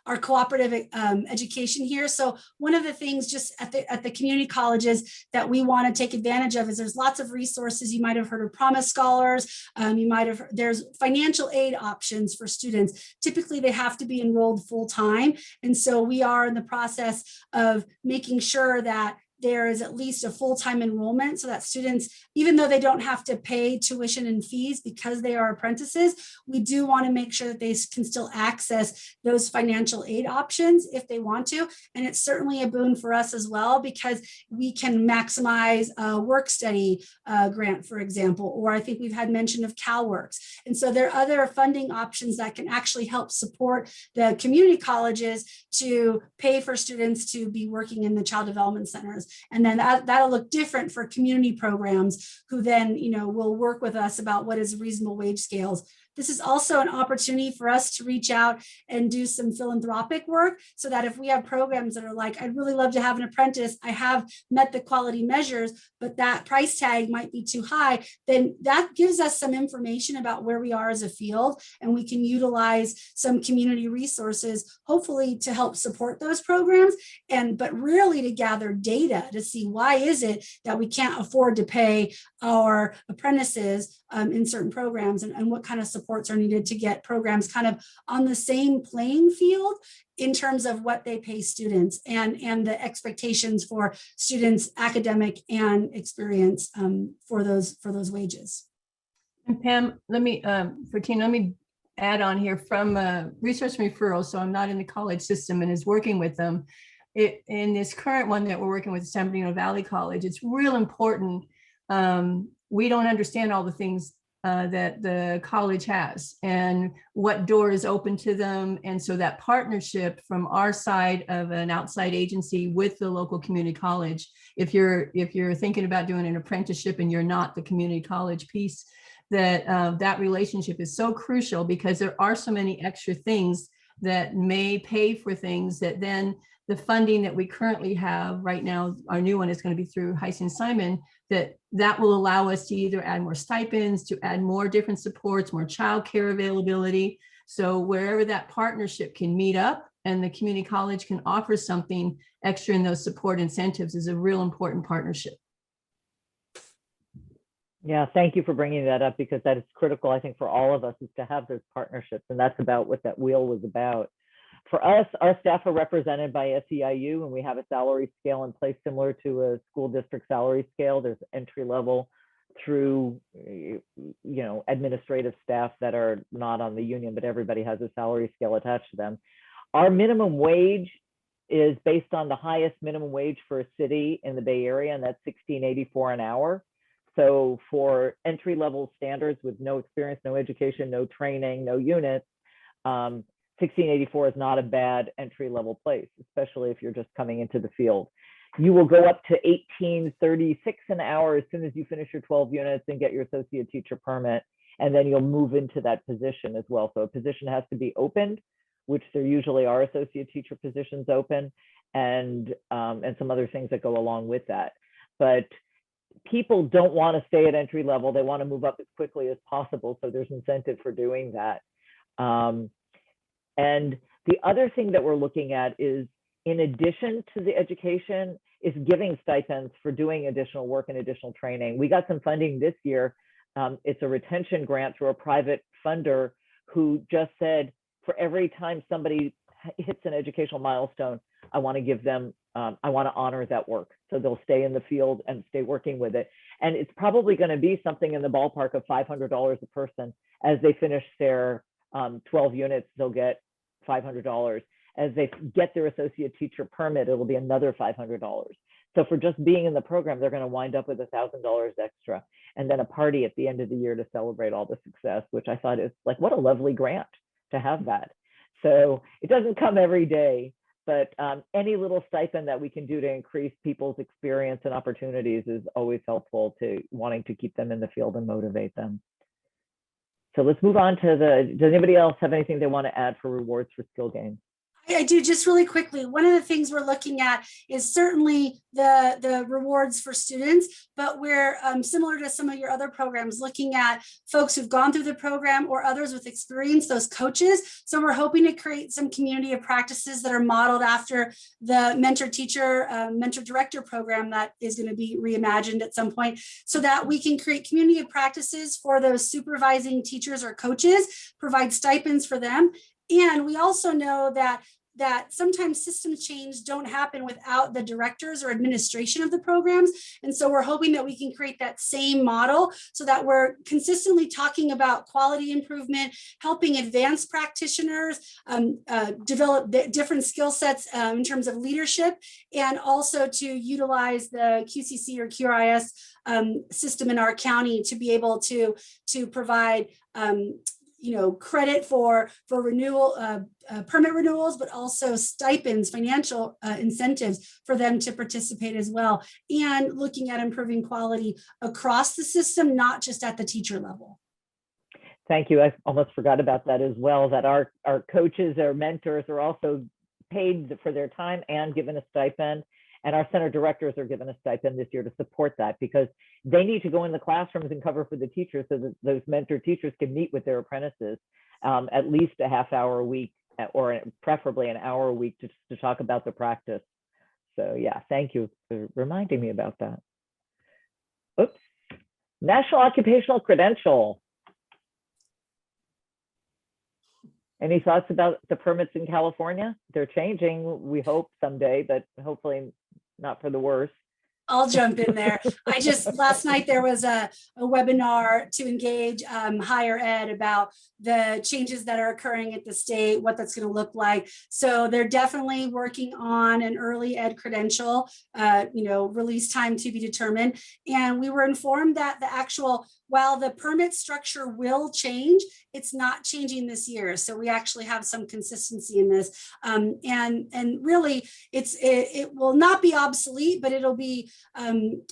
our cooperative education here. So one of the things just at the community colleges that we want to take advantage of is there's lots of resources. You might have heard of Promise Scholars. There's financial aid options for students. Typically, they have to be enrolled full time. And so we are in the process of making sure that there is at least a full-time enrollment, so that students, even though they don't have to pay tuition and fees because they are apprentices, we do want to make sure that they can still access those financial aid options if they want to. And it's certainly a boon for us as well, because we can maximize a work study grant, for example, or I think we've had mention of CalWorks. And so there are other funding options that can actually help support the community colleges to pay for students to be working in the child development centers. And then that'll look different for community programs, who then, will work with us about what is reasonable wage scales. This is also an opportunity for us to reach out and do some philanthropic work, so that if we have programs that are like, I'd really love to have an apprentice, I have met the quality measures, but that price tag might be too high, then that gives us some information about where we are as a field, and we can utilize some community resources, hopefully to help support those programs, but really to gather data to see why is it that we can't afford to pay our apprentices in certain programs, and what kind of supports are needed to get programs kind of on the same playing field in terms of what they pay students and the expectations for students' academic and experience for those wages. And Pam, let me, let me add on here from research and referral. So I'm not in the college system and is working with them. In this current one that we're working with, San Bernardino Valley College, it's real important. We don't understand all the things that the college has and what door is open to them. And so that partnership from our side of an outside agency with the local community college, if you're thinking about doing an apprenticeship and you're not the community college piece, that relationship is so crucial, because there are so many extra things that may pay for things that then the funding that we currently have right now, our new one is going to be through Heisen-Simon, that will allow us to either add more stipends, to add more different supports, more childcare availability. So wherever that partnership can meet up and the community college can offer something extra in those support incentives is a real important partnership. Yeah, thank you for bringing that up, because that is critical, I think, for all of us, is to have those partnerships. And that's about what that wheel was about. For us, our staff are represented by SEIU, and we have a salary scale in place similar to a school district salary scale. There's entry level through, administrative staff that are not on the union, but everybody has a salary scale attached to them. Our minimum wage is based on the highest minimum wage for a city in the Bay Area, and that's $16.84 an hour. So for entry level standards with no experience, no education, no training, no units, $16.84 is not a bad entry level place, especially if you're just coming into the field. You will go up to $18.36 an hour as soon as you finish your 12 units and get your associate teacher permit, and then you'll move into that position as well. So a position has to be opened, which there usually are associate teacher positions open, and some other things that go along with that. But people don't want to stay at entry level. They want to move up as quickly as possible. So there's incentive for doing that. And the other thing that we're looking at is, in addition to the education, is giving stipends for doing additional work and additional training. We got some funding this year. It's a retention grant through a private funder who just said, for every time somebody hits an educational milestone, I want to give them, I want to honor that work. So they'll stay in the field and stay working with it. And it's probably going to be something in the ballpark of $500 a person. As they finish their 12 units, they'll get $500. As they get their associate teacher permit, it'll be another $500. So for just being in the program, they're going to wind up with $1,000 extra, and then a party at the end of the year to celebrate all the success, which I thought is like, what a lovely grant to have that. So it doesn't come every day, but any little stipend that we can do to increase people's experience and opportunities is always helpful to wanting to keep them in the field and motivate them. So let's move on to does anybody else have anything they want to add for rewards for skill gains? I do, just really quickly. One of the things we're looking at is certainly the rewards for students, but we're similar to some of your other programs, looking at folks who've gone through the program or others with experience, those coaches. So we're hoping to create some community of practices that are modeled after the mentor teacher, mentor director program that is going to be reimagined at some point, so that we can create community of practices for those supervising teachers or coaches, provide stipends for them. And we also know that sometimes system change don't happen without the directors or administration of the programs. And so we're hoping that we can create that same model so that we're consistently talking about quality improvement, helping advanced practitioners develop different skill sets in terms of leadership, and also to utilize the QCC or QRIS system in our county to be able to provide credit for renewal, permit renewals, but also stipends, financial incentives for them to participate as well, and looking at improving quality across the system, not just at the teacher level. Thank you. I almost forgot about that as well, that our coaches, our mentors are also paid for their time and given a stipend. And our center directors are given a stipend this year to support that, because they need to go in the classrooms and cover for the teachers so that those mentor teachers can meet with their apprentices at least a half hour a week, or preferably an hour a week to talk about the practice. So yeah, thank you for reminding me about that. Oops. National Occupational Credential. Any thoughts about the permits in California? They're changing, we hope someday, but hopefully not for the worse. I'll jump in there. Last night there was a webinar to engage higher ed about the changes that are occurring at the state, what that's going to look like. So they're definitely working on an early ed credential, release time to be determined. And we were informed that while the permit structure will change, it's not changing this year. So we actually have some consistency in this. And really, it will not be obsolete, but it'll be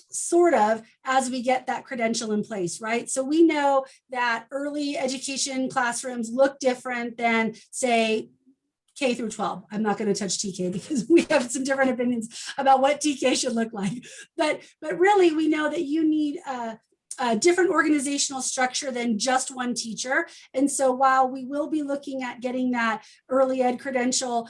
sort of as we get that credential in place, right? So we know that early education classrooms look different than, say, K through 12. I'm not going to touch TK because we have some different opinions about what TK should look like. But really, we know that you need a different organizational structure than just one teacher. And so while we will be looking at getting that early ed credential,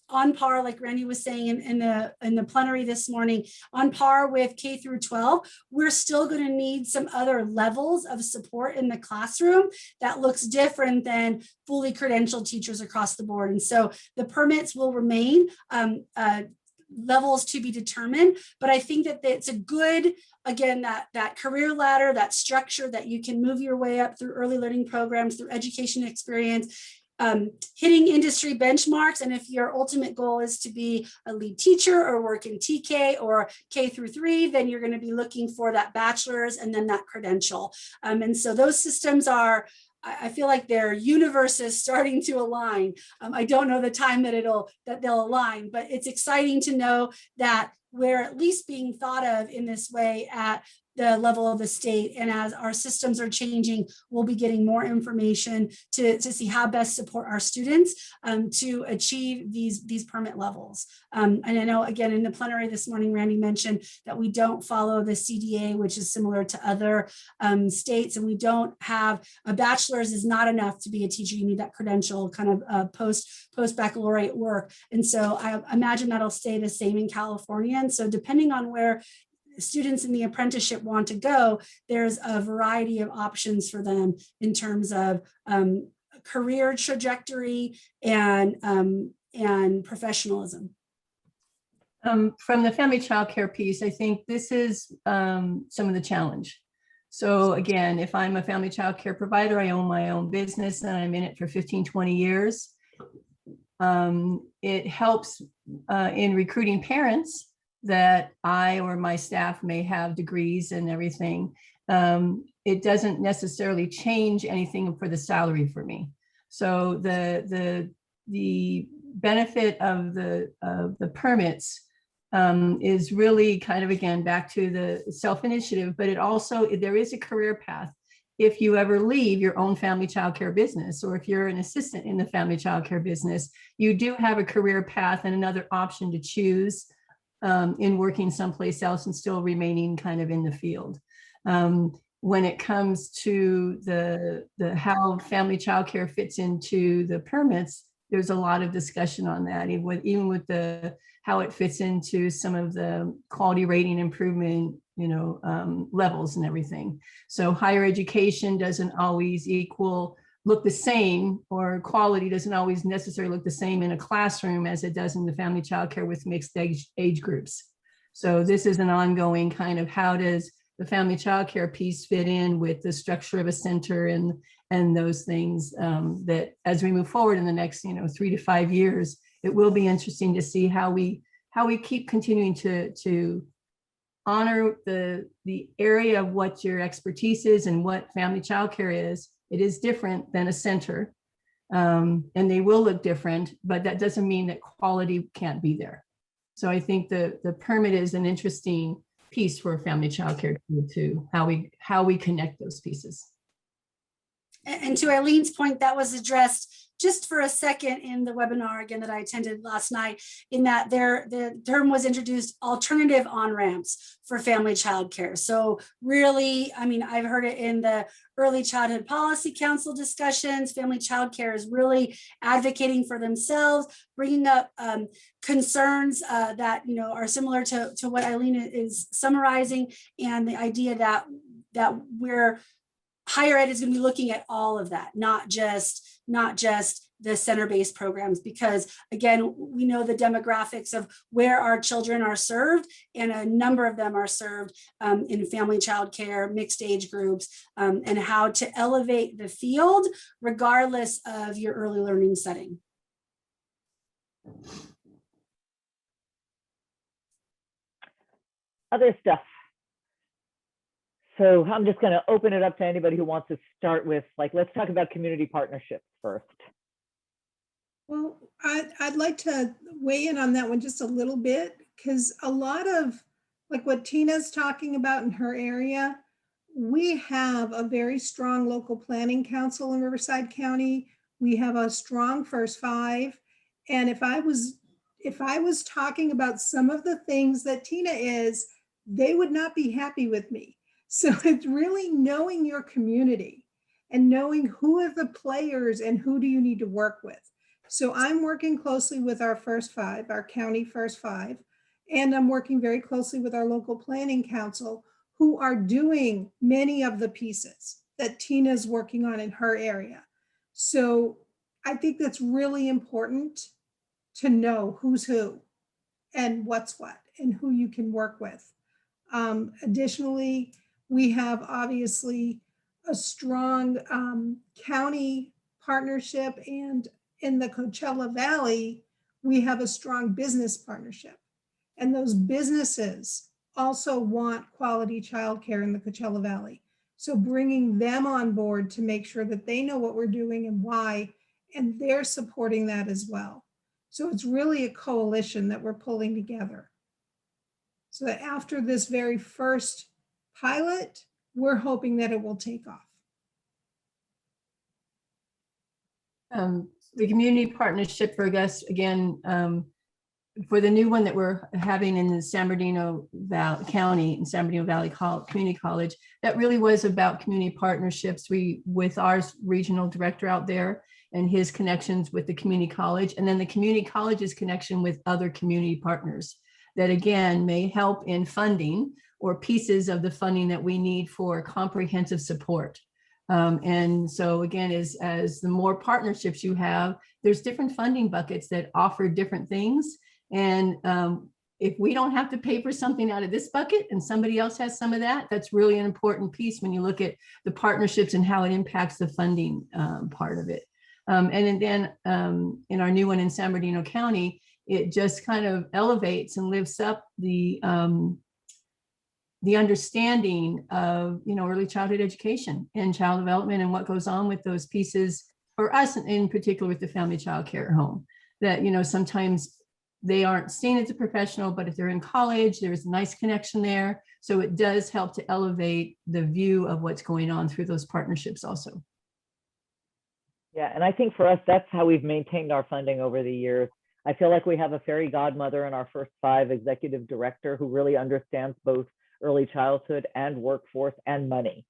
on par, like Randy was saying in the plenary this morning, on par with K through 12, we're still going to need some other levels of support in the classroom that looks different than fully credentialed teachers across the board. And so the permits will remain levels to be determined, but I think that it's a good, again, that career ladder, that structure that you can move your way up through early learning programs, through education experience, hitting industry benchmarks. And if your ultimate goal is to be a lead teacher or work in TK or K through 3, then you're going to be looking for that bachelor's and then that credential. And so those systems I feel like their universe is starting to align. I don't know the time that they'll align, but it's exciting to know that we're at least being thought of in this way at the level of the state. And as our systems are changing, we'll be getting more information to see how best support our students to achieve these permit levels. And I know, again, in the plenary this morning, Randy mentioned that we don't follow the CDA, which is similar to other states, and we don't have a bachelor's is not enough to be a teacher. You need that credential kind of post-baccalaureate work. And so I imagine that'll stay the same in California. And so depending on where students in the apprenticeship want to go, there's a variety of options for them in terms of career trajectory and professionalism. From the family childcare piece, I think this is some of the challenge. So again, if I'm a family childcare provider, I own my own business and I'm in it for 15, 20 years. It helps in recruiting parents that I or my staff may have degrees and everything. It doesn't necessarily change anything for the salary for me. So the benefit of the permits is really kind of, again, back to the self-initiative, but it also, there is a career path. If you ever leave your own family childcare business, or if you're an assistant in the family childcare business, you do have a career path and another option to choose in working someplace else and still remaining kind of in the field. When it comes to the how family childcare fits into the permits, there's a lot of discussion on that, even with the how it fits into some of the quality rating improvement, levels and everything. So higher education doesn't always look the same, or quality doesn't always necessarily look the same in a classroom as it does in the family childcare with mixed age groups. So this is an ongoing kind of, how does the family childcare piece fit in with the structure of a center and those things that as we move forward in the next 3 to 5 years, it will be interesting to see how we keep continuing to honor the area of what your expertise is and what family childcare is. It is different than a center, and they will look different, but that doesn't mean that quality can't be there. So I think the permit is an interesting piece for family childcare to how we connect those pieces. And to Eileen's point, that was addressed just for a second in the webinar again that I attended last night, in that the term was introduced, alternative on-ramps for family childcare. So really, I mean, I've heard it in the Early Childhood Policy Council discussions. Family childcare is really advocating for themselves, bringing up concerns that are similar to what Eileen is summarizing, and the idea that we're higher ed is going to be looking at all of that, not just the center-based programs, because again, we know the demographics of where our children are served, and a number of them are served in family childcare, mixed age groups, and how to elevate the field regardless of your early learning setting. Other stuff. So I'm just going to open it up to anybody who wants to start with, like, let's talk about community partnerships first. Well, I'd like to weigh in on that one just a little bit, because a lot of like what Tina's talking about in her area, we have a very strong local planning council in Riverside County. We have a strong first five. And if I was talking about some of the things that Tina is, they would not be happy with me. So it's really knowing your community and knowing who are the players and who do you need to work with. So I'm working closely with our first five, our county first five, and I'm working very closely with our local planning council, who are doing many of the pieces that Tina's working on in her area. So I think that's really important to know who's who and what's what and who you can work with. Additionally, we have obviously a strong county partnership, and in the Coachella Valley, we have a strong business partnership. And those businesses also want quality childcare in the Coachella Valley. So bringing them on board to make sure that they know what we're doing and why, and they're supporting that as well. So it's really a coalition that we're pulling together. So that after this very first pilot, we're hoping that it will take off. The community partnership for us, again, for the new one that we're having in the San Bernardino Valley County and San Bernardino Valley Community College, that really was about community partnerships. With our regional director out there and his connections with the community college, and then the community college's connection with other community partners that again may help in funding or pieces of the funding that we need for comprehensive support. And so again, as the more partnerships you have, there's different funding buckets that offer different things. And if we don't have to pay for something out of this bucket and somebody else has some of that, that's really an important piece when you look at the partnerships and how it impacts the funding part of it. And then in our new one in San Bernardino County, it just kind of elevates and lifts up the understanding of, early childhood education and child development and what goes on with those pieces for us, in particular with the family child care at home, that, sometimes they aren't seen as a professional, but if they're in college, there's a nice connection there. So it does help to elevate the view of what's going on through those partnerships also. Yeah, and I think for us, that's how we've maintained our funding over the years. I feel like we have a fairy godmother in our first five, executive director, who really understands both early childhood and workforce and money,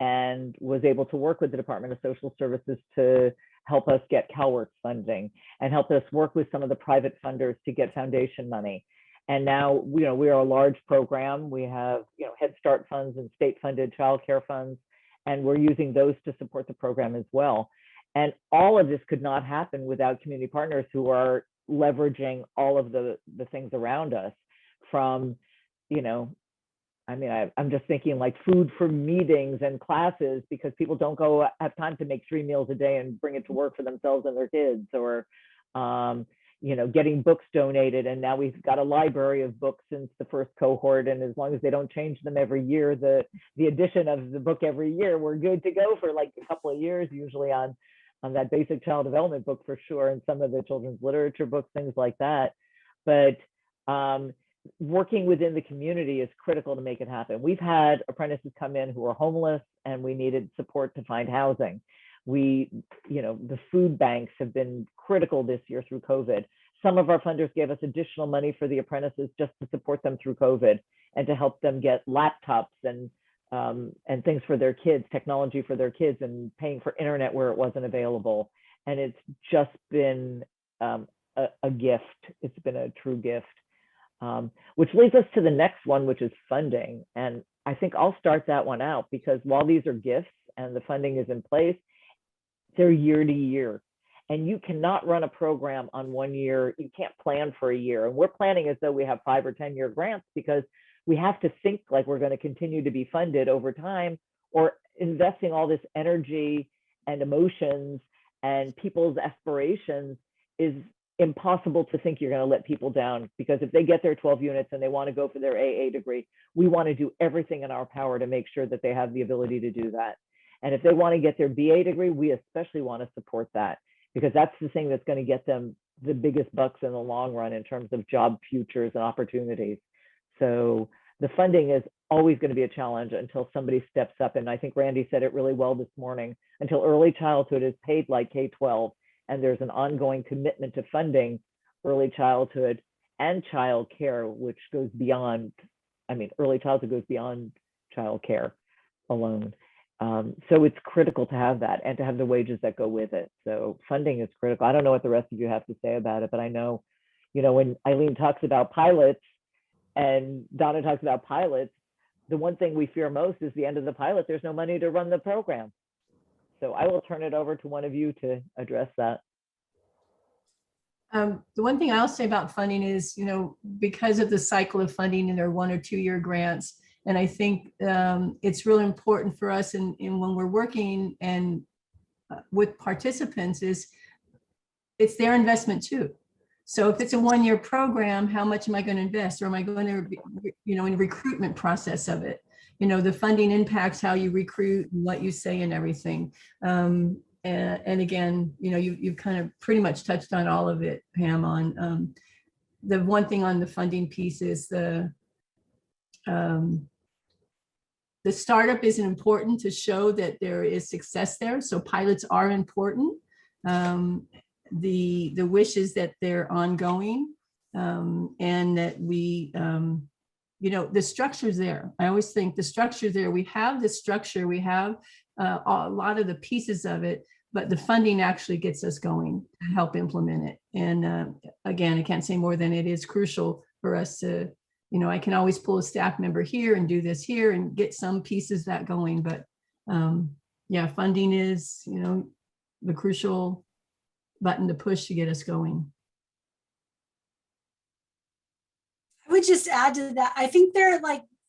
and was able to work with the Department of Social Services to help us get CalWORks funding and help us work with some of the private funders to get foundation money. And now, we are a large program. We have, Head Start funds and state-funded childcare funds, and we're using those to support the program as well. And all of this could not happen without community partners who are leveraging all of the things around us from, I'm just thinking like food for meetings and classes, because people don't have time to make 3 meals a day and bring it to work for themselves and their kids, or, getting books donated. And now we've got a library of books since the first cohort. And as long as they don't change them every year, the addition of the book every year, we're good to go for like a couple of years, usually on that basic child development book for sure, and some of the children's literature books, things like that. But working within the community is critical to make it happen. We've had apprentices come in who are homeless and we needed support to find housing. The food banks have been critical this year through COVID. Some of our funders gave us additional money for the apprentices just to support them through COVID and to help them get laptops and things for their kids, technology for their kids, and paying for internet where it wasn't available. And it's just been a gift. It's been a true gift, which leads us to the next one, which is funding. And I think I'll start that one out, because while these are gifts and the funding is in place, they're year to year. And you cannot run a program on 1 year. You can't plan for a year. And we're planning as though we have 5 or 10 year grants, because we have to think like we're going to continue to be funded over time, or investing all this energy and emotions and people's aspirations is impossible to think you're going to let people down. Because if they get their 12 units and they want to go for their AA degree, we want to do everything in our power to make sure that they have the ability to do that. And if they want to get their BA degree, we especially want to support that, because that's the thing that's going to get them the biggest bucks in the long run in terms of job futures and opportunities. So the funding is always going to be a challenge until somebody steps up. And I think Randy said it really well this morning, until early childhood is paid like K-12, and there's an ongoing commitment to funding early childhood and childcare, which goes beyond, early childhood goes beyond childcare alone. So it's critical to have that and to have the wages that go with it. So funding is critical. I don't know what the rest of you have to say about it, but I know, when Eileen talks about pilots and Donna talks about pilots, the one thing we fear most is the end of the pilot. There's no money to run the program. So I will turn it over to one of you to address that. The one thing I'll say about funding is, because of the cycle of funding in their 1 or 2 year grants, and I think it's really important for us in when we're working and with participants is it's their investment too. So if it's a 1 year program, how much am I going to invest? Or am I going to, in the recruitment process of it? The funding impacts how you recruit, what you say and everything. And again, you've kind of pretty much touched on all of it, Pam, on the one thing on the funding piece is the startup is important to show that there is success there. So pilots are important. The wish is that they're ongoing, and that we, the structure's there. I always think the structure's there. We have the structure, we have a lot of the pieces of it, but the funding actually gets us going to help implement it. And again, I can't say more than it is crucial for us to, I can always pull a staff member here and do this here and get some pieces that going, but yeah, funding is, the crucial button to push to get us going. I would just add to that. I think they're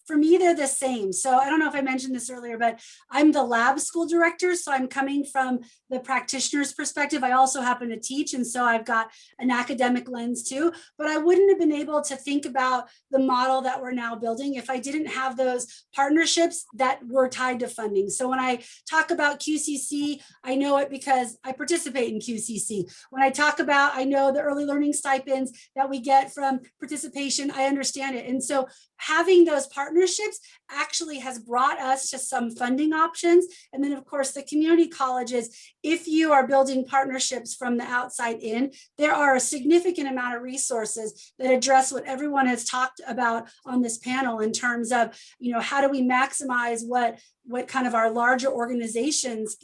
for me, they're the same. So I don't know if I mentioned this earlier, but I'm the lab school director. So I'm coming from the practitioner's perspective. I also happen to teach. And so I've got an academic lens too, but I wouldn't have been able to think about the model that we're now building if I didn't have those partnerships that were tied to funding. So when I talk about QCC, I know it because I participate in QCC. When I talk about, I know the early learning stipends that we get from participation, I understand it. And so having those partnerships actually has brought us to some funding options. And then of course, the community colleges, if you are building partnerships from the outside in, there are a significant amount of resources that address what everyone has talked about on this panel in terms of, how do we maximize what kind of our larger organizations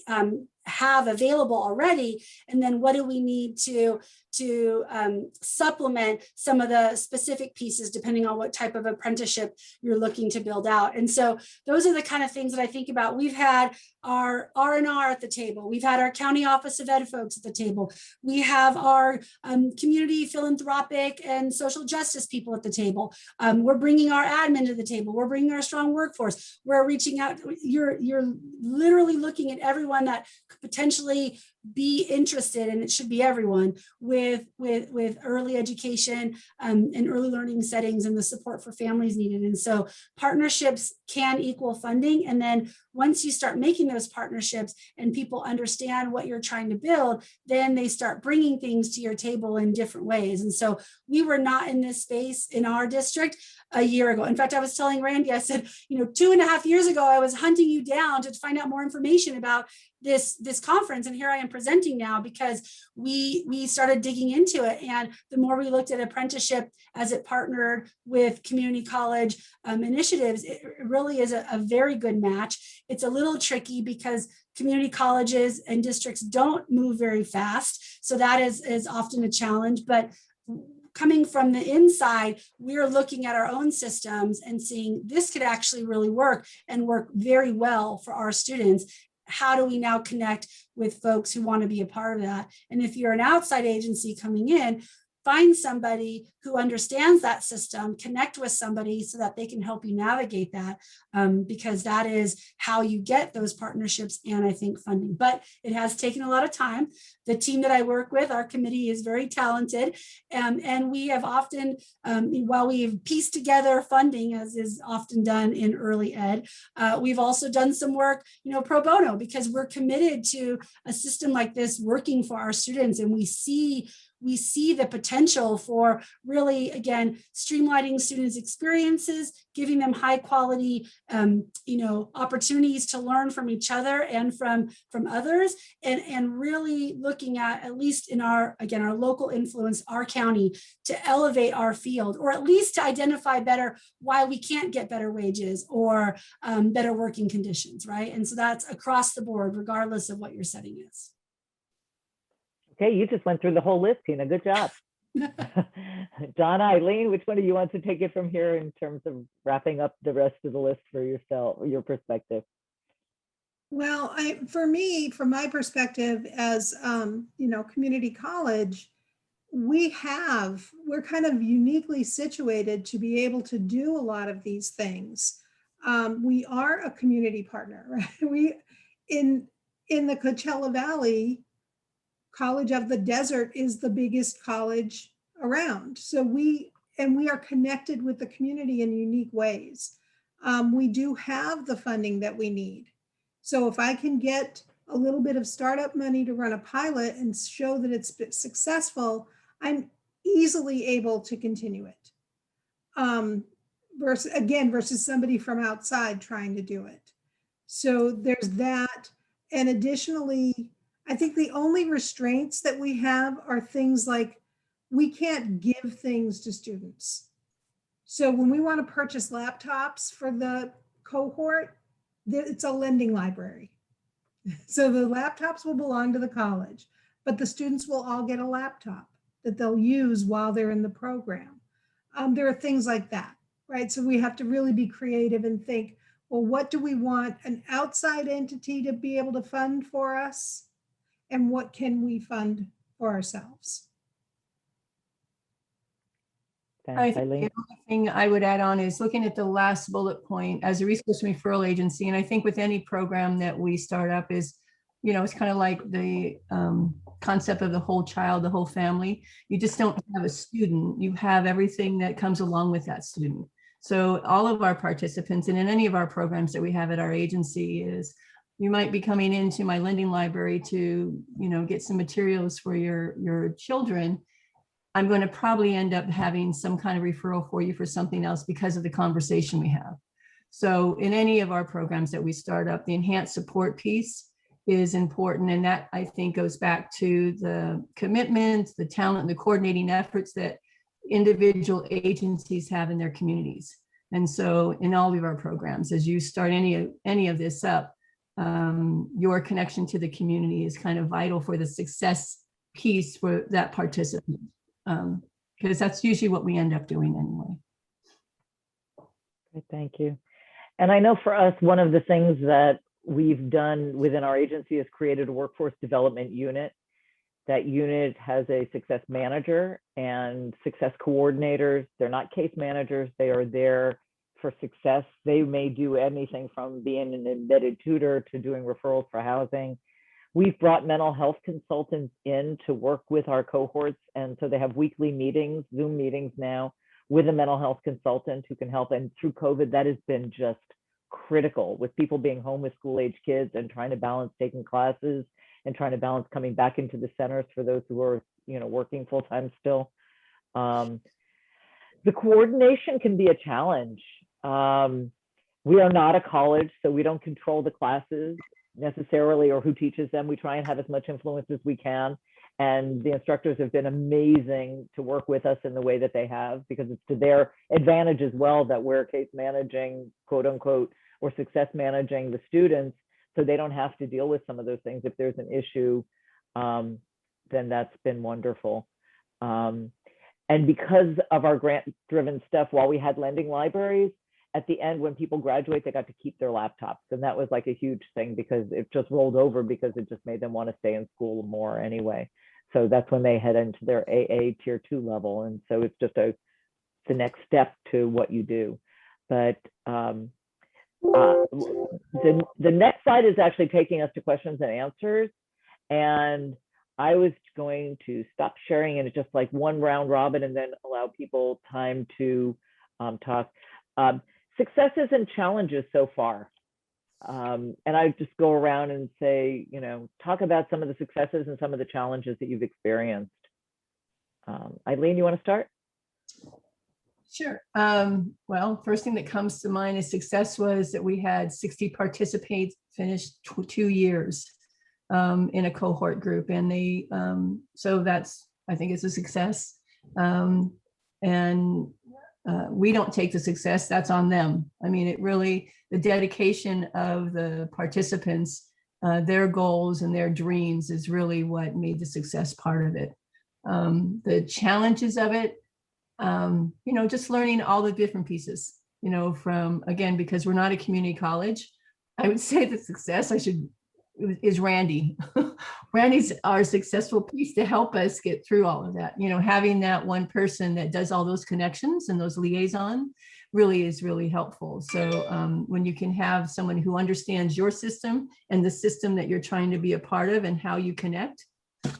have available already, and then what do we need to supplement some of the specific pieces depending on what type of apprenticeship you're looking to build out. And so those are the kind of things that I think about. We've had our R&R at the table. We've had our county office of ed folks at the table. We have our community philanthropic and social justice people at the table. We're bringing our admin to the table. We're bringing our strong workforce. We're reaching out. You're literally looking at everyone that could potentially be interested, and it should be everyone, with early education and early learning settings and the support for families needed. And so partnerships can equal funding. And then once you start making those partnerships and people understand what you're trying to build, then they start bringing things to your table in different ways. And so we were not in this space in our district a year ago. In fact, I was telling Randy, I said, 2.5 years ago, I was hunting you down to find out more information about this conference, and here I am presenting now because we started digging into it. And the more we looked at apprenticeship as it partnered with community college initiatives, it really is a very good match. It's a little tricky because community colleges and districts don't move very fast, so that is often a challenge. But coming from the inside, we're looking at our own systems and seeing this could actually really work and work very well for our students. How do we now connect with folks who want to be a part of that? And if you're an outside agency coming in, find somebody who understands that system, connect with somebody so that they can help you navigate that, because that is how you get those partnerships and I think funding. But it has taken a lot of time. The team that I work with, our committee is very talented, and we have often, while we've pieced together funding, as is often done in early ed, we've also done some work, pro bono, because we're committed to a system like this working for our students, and we see the potential for really, again, streamlining students' experiences, giving them high quality, opportunities to learn from each other and from others, and really looking at least in our local influence, our county, to elevate our field, or at least to identify better why we can't get better wages or better working conditions, right? And so that's across the board, regardless of what your setting is. Okay, you just went through the whole list, Tina. Good job. Donna, Eileen, which one of you wants to take it from here in terms of wrapping up the rest of the list for yourself, your perspective? Well, from my perspective as, community college, we're kind of uniquely situated to be able to do a lot of these things. We are a community partner, right? In the Coachella Valley, College of the Desert is the biggest college around. So we are connected with the community in unique ways. We do have the funding that we need. So if I can get a little bit of startup money to run a pilot and show that it's been successful, I'm easily able to continue it. Versus somebody from outside trying to do it. So there's that. And additionally, I think the only restraints that we have are things like we can't give things to students. So when we want to purchase laptops for the cohort, it's a lending library. So the laptops will belong to the college, but the students will all get a laptop that they'll use while they're in the program. There are things like that, right? So we have to really be creative and think, well, what do we want an outside entity to be able to fund for us? And what can we fund for ourselves? I think the only thing I would add on is looking at the last bullet point as a resource referral agency. And I think with any program that we start up is, it's kind of like the concept of the whole child, the whole family. You just don't have a student, you have everything that comes along with that student. So all of our participants, and in any of our programs that we have at our agency, is you might be coming into my lending library to, get some materials for your children. I'm going to probably end up having some kind of referral for you for something else because of the conversation we have. So in any of our programs that we start up, the enhanced support piece is important. And that, I think, goes back to the commitment, the talent, the coordinating efforts that individual agencies have in their communities. And so in all of our programs, as you start any of this up, your connection to the community is kind of vital for the success piece for that participant, because that's usually what we end up doing anyway. Okay, thank you. And I know for us, one of the things that we've done within our agency is created a workforce development unit. That unit has a success manager and success coordinators. They're not case managers. They are there for success. They may do anything from being an embedded tutor to doing referrals for housing. We've brought mental health consultants in to work with our cohorts. And so they have weekly meetings, Zoom meetings now, with a mental health consultant who can help. And through COVID, that has been just critical, with people being home with school age kids and trying to balance taking classes and trying to balance coming back into the centers for those who are, working full time still. The coordination can be a challenge. We are not a college, so we don't control the classes. necessarily, or who teaches them. We try and have as much influence as we can. And the instructors have been amazing to work with us in the way that they have, because it's to their advantage as well that we're case managing, quote unquote, or success managing the students, so they don't have to deal with some of those things. If there's an issue, then that's been wonderful. And because of our grant-driven stuff, while we had lending libraries, at the end, when people graduate, they got to keep their laptops. And that was like a huge thing, because it just rolled over, because it just made them want to stay in school more anyway. So that's when they head into their AA tier 2 level. And so it's just the next step to what you do. But the next slide is actually taking us to questions and answers. And I was going to stop sharing, and it's just like one round robin, and then allow people time to talk. Successes and challenges so far. And I just go around and say, talk about some of the successes and some of the challenges that you've experienced. Eileen, you want to start? Sure. Well, first thing that comes to mind is success was that we had 60 participants finish 2 years in a cohort group. And they, so that's, I think it's a success. We don't take the success, that's on them. I mean, it really, the dedication of the participants, their goals and their dreams is really what made the success part of it. The challenges of it, just learning all the different pieces, from, again, because we're not a community college, I would say the success is Randy. Randy's our successful piece to help us get through all of that. Having that one person that does all those connections and those liaison really is really helpful. So when you can have someone who understands your system and the system that you're trying to be a part of and how you connect,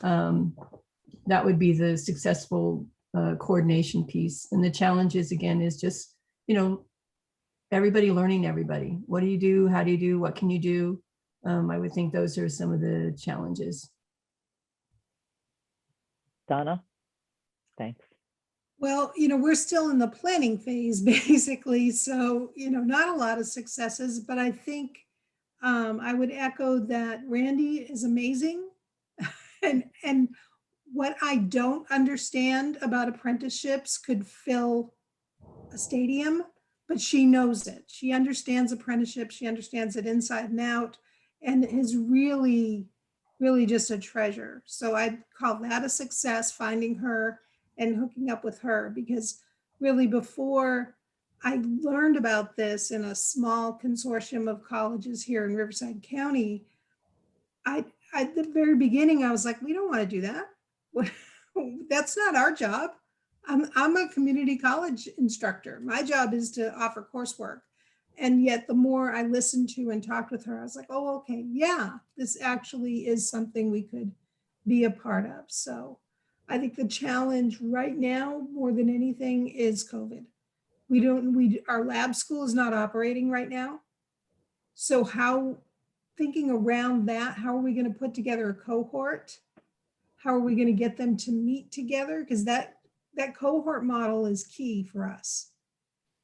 that would be the successful coordination piece. And the challenges, again, is just, everybody learning everybody. What do you do? How do you do? What can you do? I would think those are some of the challenges. Donna, thanks. Well, we're still in the planning phase, basically. So, not a lot of successes, but I think I would echo that Randy is amazing. and what I don't understand about apprenticeships could fill a stadium, but she knows it. She understands apprenticeship. She understands it inside and out, and is really, really just a treasure. So I'd call that a success, finding her and hooking up with her, because really before I learned about this in a small consortium of colleges here in Riverside County, at the very beginning, I was like, we don't want to do that. That's not our job. I'm a community college instructor. My job is to offer coursework. And yet the more I listened to and talked with her, I was like, oh, okay, yeah, this actually is something we could be a part of. So I think the challenge right now, more than anything, is COVID. Our lab school is not operating right now. So thinking around that, how are we going to put together a cohort? How are we going to get them to meet together? Because that cohort model is key for us.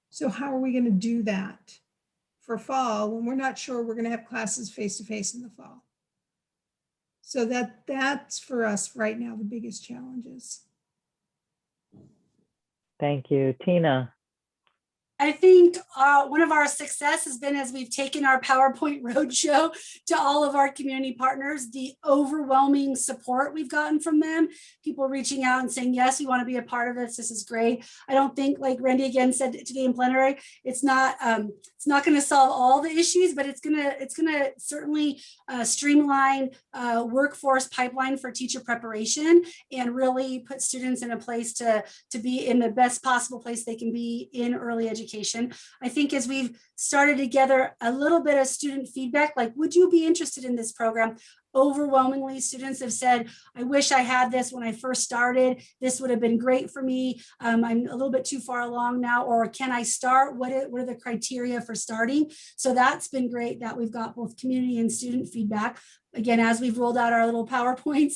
So how are we going to do that for fall when we're not sure we're going to have classes face-to-face in the fall? So that's for us right now, the biggest challenges. Thank you. Tina. I think one of our success has been, as we've taken our PowerPoint roadshow to all of our community partners, the overwhelming support we've gotten from them. People reaching out and saying, yes, we want to be a part of this. This is great. I don't think, like Randy again said today in plenary, it's not going to solve all the issues, but it's going to certainly streamline workforce pipeline for teacher preparation and really put students in a place to be in the best possible place they can be in early education. I think as we've started to gather a little bit of student feedback, like, would you be interested in this program? Overwhelmingly, students have said, I wish I had this when I first started. This would have been great for me. I'm a little bit too far along now, or can I start? What are the criteria for starting? So that's been great that we've got both community and student feedback. Again, as we've rolled out our little PowerPoints,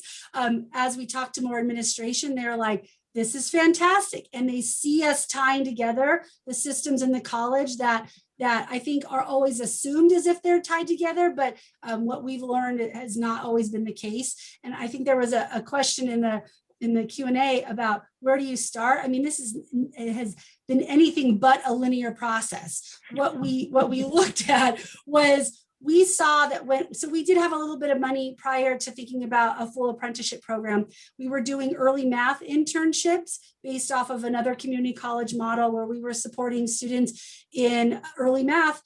as we talk to more administration, they're like, this is fantastic. And they see us tying together the systems in the college that that I think are always assumed as if they're tied together, but what we've learned has not always been the case. And I think there was a question in the Q&A about where do you start? I mean, it has been anything but a linear process. What we looked at was we saw that so we did have a little bit of money prior to thinking about a full apprenticeship program. We were doing early math internships based off of another community college model where we were supporting students in early math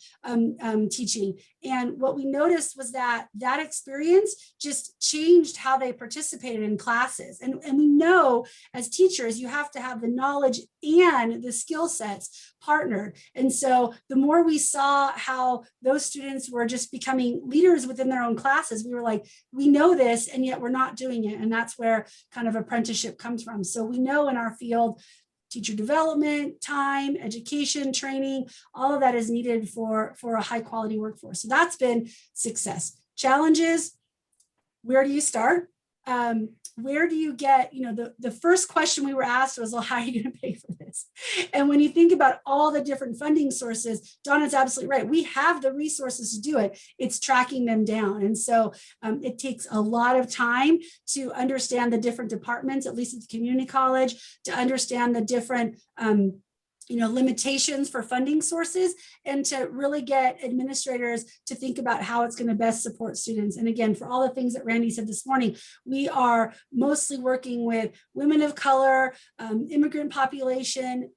teaching. And what we noticed was that experience just changed how they participated in classes. And we know as teachers, you have to have the knowledge and the skill sets partnered. And so the more we saw how those students were just becoming leaders within their own classes, we were like, we know this, and yet we're not doing it. And that's where kind of apprenticeship comes from. So we know in our field, teacher development, time, education, training, all of that is needed for a high quality workforce. So that's been success. Challenges, where do you start? Where do you get, the first question we were asked was, well, how are you going to pay for this? And when you think about all the different funding sources, Donna's absolutely right. We have the resources to do it. It's tracking them down. And so it takes a lot of time to understand the different departments, at least at the community college, to understand the different limitations for funding sources, and to really get administrators to think about how it's going to best support students. And again, for all the things that Randy said this morning, we are mostly working with women of color, immigrant population,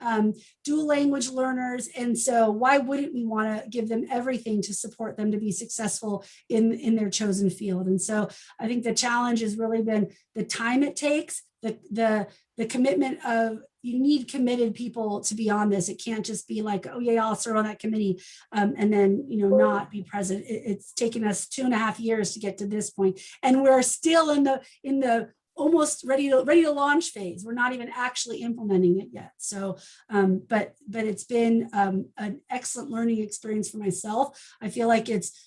dual language learners. And so why wouldn't we want to give them everything to support them to be successful in their chosen field? And so I think the challenge has really been the time it takes, the commitment of, you need committed people to be on this. It can't just be like, oh yeah, I'll serve on that committee and then not be present. It's taken us 2.5 years to get to this point, and we're still in the almost ready to launch phase. We're not even actually implementing it yet. So, but it's been an excellent learning experience for myself. I feel like it's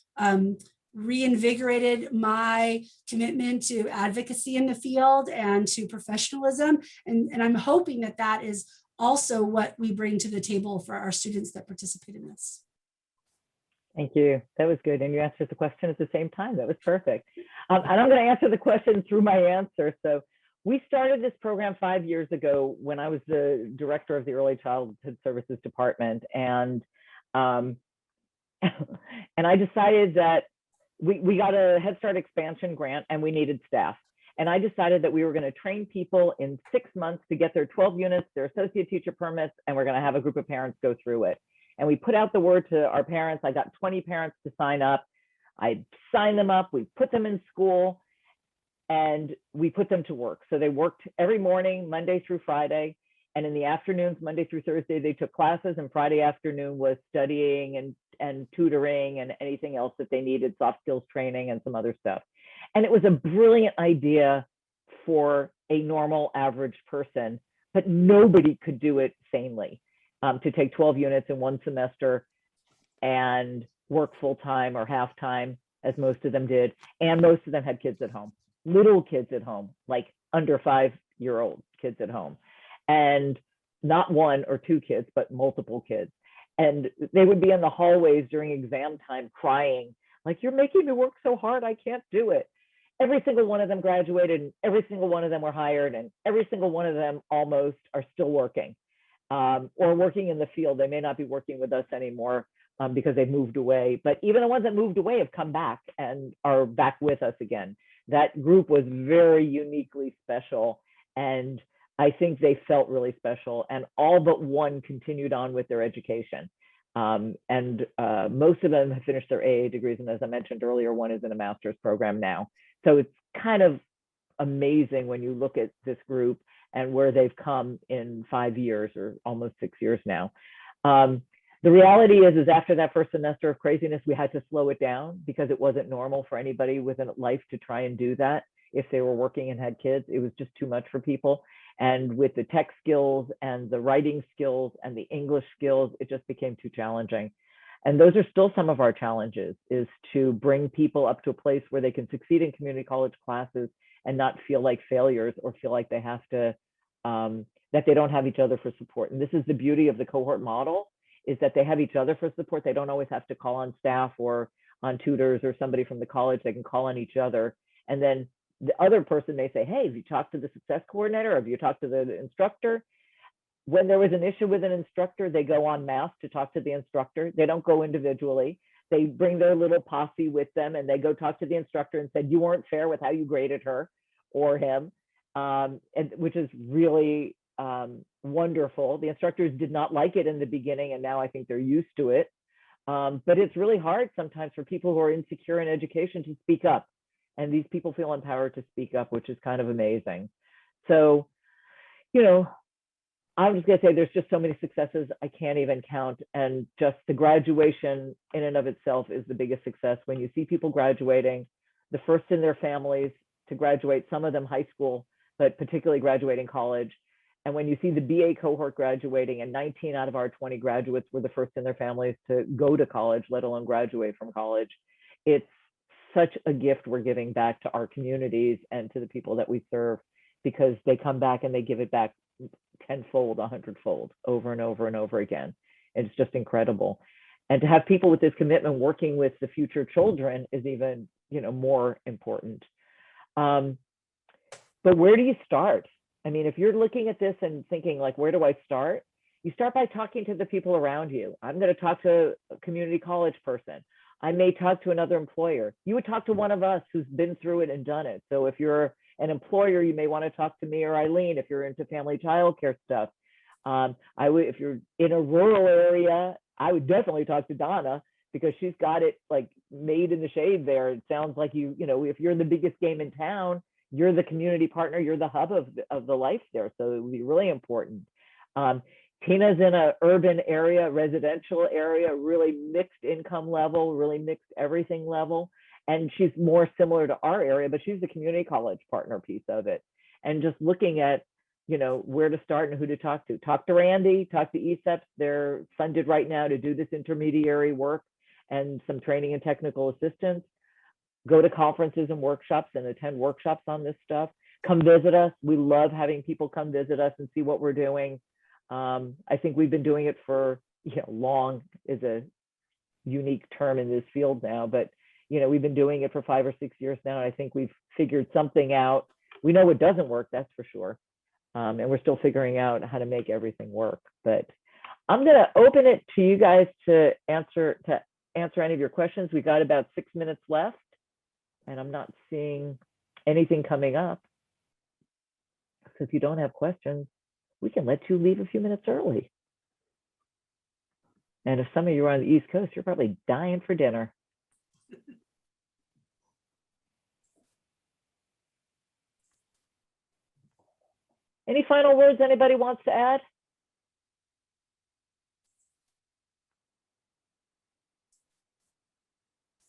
reinvigorated my commitment to advocacy in the field and to professionalism. And I'm hoping that is also what we bring to the table for our students that participate in this. Thank you. That was good. And you answered the question at the same time. That was perfect. And I'm going to answer the question through my answer. So we started this program 5 years ago when I was the director of the Early Childhood Services Department. And I decided that we got a Head Start expansion grant and we needed staff. And I decided that we were going to train people in 6 months to get their 12 units, their associate teacher permits, and we're going to have a group of parents go through it. And we put out the word to our parents. I got 20 parents to sign up. I signed them up. We put them in school and we put them to work. So they worked every morning, Monday through Friday. And in the afternoons, Monday through Thursday, they took classes, and Friday afternoon was studying and tutoring and anything else that they needed, soft skills training and some other stuff. And it was a brilliant idea for a normal average person, but nobody could do it sanely, to take 12 units in one semester and work full-time or half-time, as most of them did. And most of them had kids at home, little kids at home, like under 5-year-old kids at home. And not 1 or 2 kids, but multiple kids. And they would be in the hallways during exam time crying, like, you're making me work so hard, I can't do it. Every single one of them graduated, and every single one of them were hired, and every single one of them almost are still working, or working in the field. They may not be working with us anymore because they've moved away, but even the ones that moved away have come back and are back with us again. That group was very uniquely special, and I think they felt really special, and all but one continued on with their education. Most of them have finished their AA degrees. And as I mentioned earlier, one is in a master's program now. So it's kind of amazing when you look at this group and where they've come in 5 years or almost 6 years now. The reality is after that first semester of craziness, we had to slow it down because it wasn't normal for anybody with a life to try and do that. If they were working and had kids, it was just too much for people. And with the tech skills and the writing skills and the English skills, it just became too challenging. And those are still some of our challenges, is to bring people up to a place where they can succeed in community college classes and not feel like failures or feel like they have to, that they don't have each other for support. And this is the beauty of the cohort model, is that they have each other for support. They don't always have to call on staff or on tutors or somebody from the college. They can call on each other. And then the other person may say, hey, have you talked to the success coordinator? Have you talked to the instructor? When there was an issue with an instructor, they go en masse to talk to the instructor. They don't go individually. They bring their little posse with them and they go talk to the instructor and said, you weren't fair with how you graded her or him, and which is really wonderful. The instructors did not like it in the beginning, and now I think they're used to it. But it's really hard sometimes for people who are insecure in education to speak up. And these people feel empowered to speak up, which is kind of amazing. So, you know, I'm just going to say there's just so many successes I can't even count. And just the graduation in and of itself is the biggest success. When you see people graduating, the first in their families to graduate, some of them high school, but particularly graduating college. And when you see the BA cohort graduating, and 19 out of our 20 graduates were the first in their families to go to college, let alone graduate from college, it's such a gift we're giving back to our communities and to the people that we serve, because they come back and they give it back tenfold, 100-fold, over and over and over again. It's just incredible. And to have people with this commitment working with the future children is even, you know, more important. But where do you start? I mean, if you're looking at this and thinking like, where do I start? You start by talking to the people around you. I'm going to talk to a community college person. I may talk to another employer. You would talk to one of us who's been through it and done it. So if you're an employer, you may want to talk to me or Eileen if you're into family childcare stuff. If you're in a rural area, I would definitely talk to Donna, because she's got it like made in the shade there. It sounds like you know, if you're the biggest game in town, you're the community partner, you're the hub of the life there. So it would be really important. Tina's in an urban area, residential area, really mixed income level, really mixed everything level. And she's more similar to our area, but she's the community college partner piece of it. And just looking at, you know, where to start and who to talk to. Talk to Randy, talk to ECEPTS. They're funded right now to do this intermediary work and some training and technical assistance. Go to conferences and workshops and attend workshops on this stuff. Come visit us. We love having people come visit us and see what we're doing. I think we've been doing it for, you know, long is a unique term in this field now, but, you know, we've been doing it for 5 or 6 years now. And I think we've figured something out. We know what doesn't work, that's for sure. And we're still figuring out how to make everything work. But I'm going to open it to you guys to answer any of your questions. We got about 6 minutes left, and I'm not seeing anything coming up. So if you don't have questions, we can let you leave a few minutes early. And if some of you are on the East Coast, you're probably dying for dinner. Any final words anybody wants to add?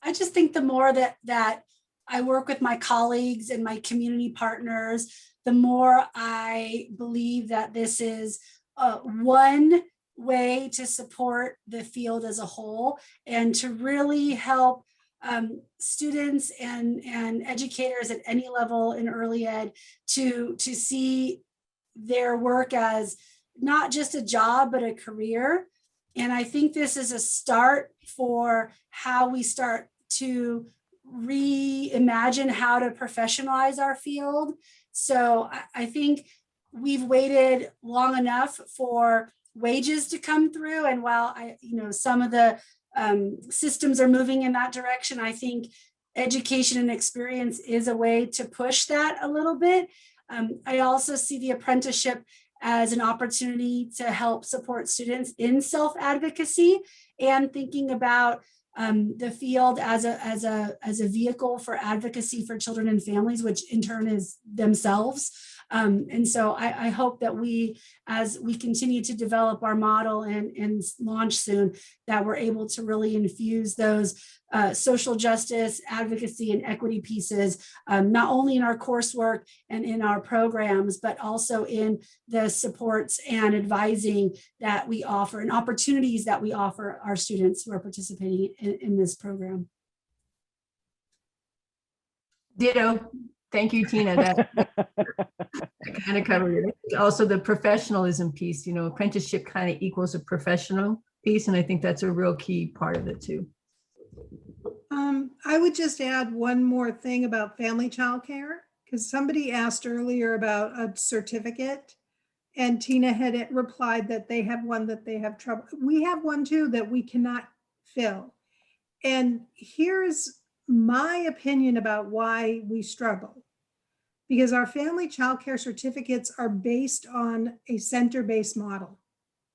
I just think the more that I work with my colleagues and my community partners, the more I believe that this is one way to support the field as a whole and to really help students and educators at any level in early ed to see their work as not just a job, but a career. And I think this is a start for how we start to reimagine how to professionalize our field. So I think we've waited long enough for wages to come through. And while some of the systems are moving in that direction, I think education and experience is a way to push that a little bit. I also see the apprenticeship as an opportunity to help support students in self-advocacy and thinking about the field as a vehicle for advocacy for children and families, which in turn is themselves. And so I hope that as we continue to develop our model and launch soon, that we're able to really infuse those social justice, advocacy, and equity pieces, not only in our coursework and in our programs, but also in the supports and advising that we offer and opportunities that we offer our students who are participating in this program. Ditto. Thank you, Tina. That kind of covered it. Also, the professionalism piece, apprenticeship kind of equals a professional piece, and I think that's a real key part of it too. I would just add one more thing about family childcare, because somebody asked earlier about a certificate, and Tina had replied that they have one that they have trouble. We have one too that we cannot fill. And here's my opinion about why we struggle. Because our family childcare certificates are based on a center-based model.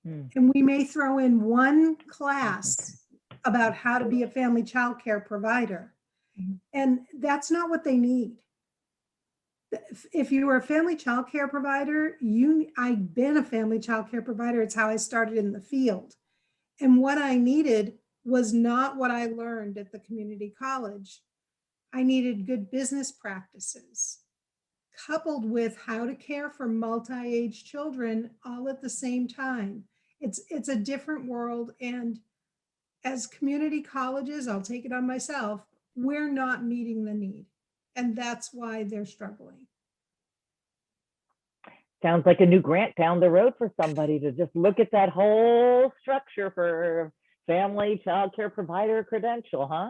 And we may throw in one class about how to be a family childcare provider. And that's not what they need. If you are a family childcare provider, I've been a family childcare provider. It's how I started in the field. And what I needed was not what I learned at the community college. I needed good business practices, coupled with how to care for multi-age children all at the same time. It's a different world. And as community colleges, I'll take it on myself, we're not meeting the need. And that's why they're struggling. Sounds like a new grant down the road for somebody to just look at that whole structure for family childcare provider credential, huh?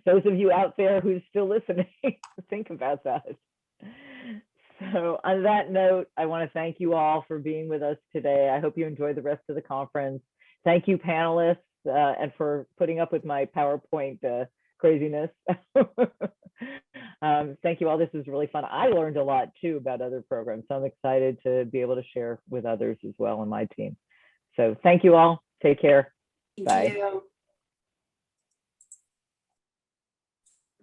Those of you out there who's still listening, think about that. So on that note, I want to thank you all for being with us today. I hope you enjoy the rest of the conference. Thank you, panelists, and for putting up with my PowerPoint craziness. Thank you all. This was really fun. I learned a lot too about other programs. So I'm excited to be able to share with others as well on my team. So thank you all. Take care. Thank Bye. you.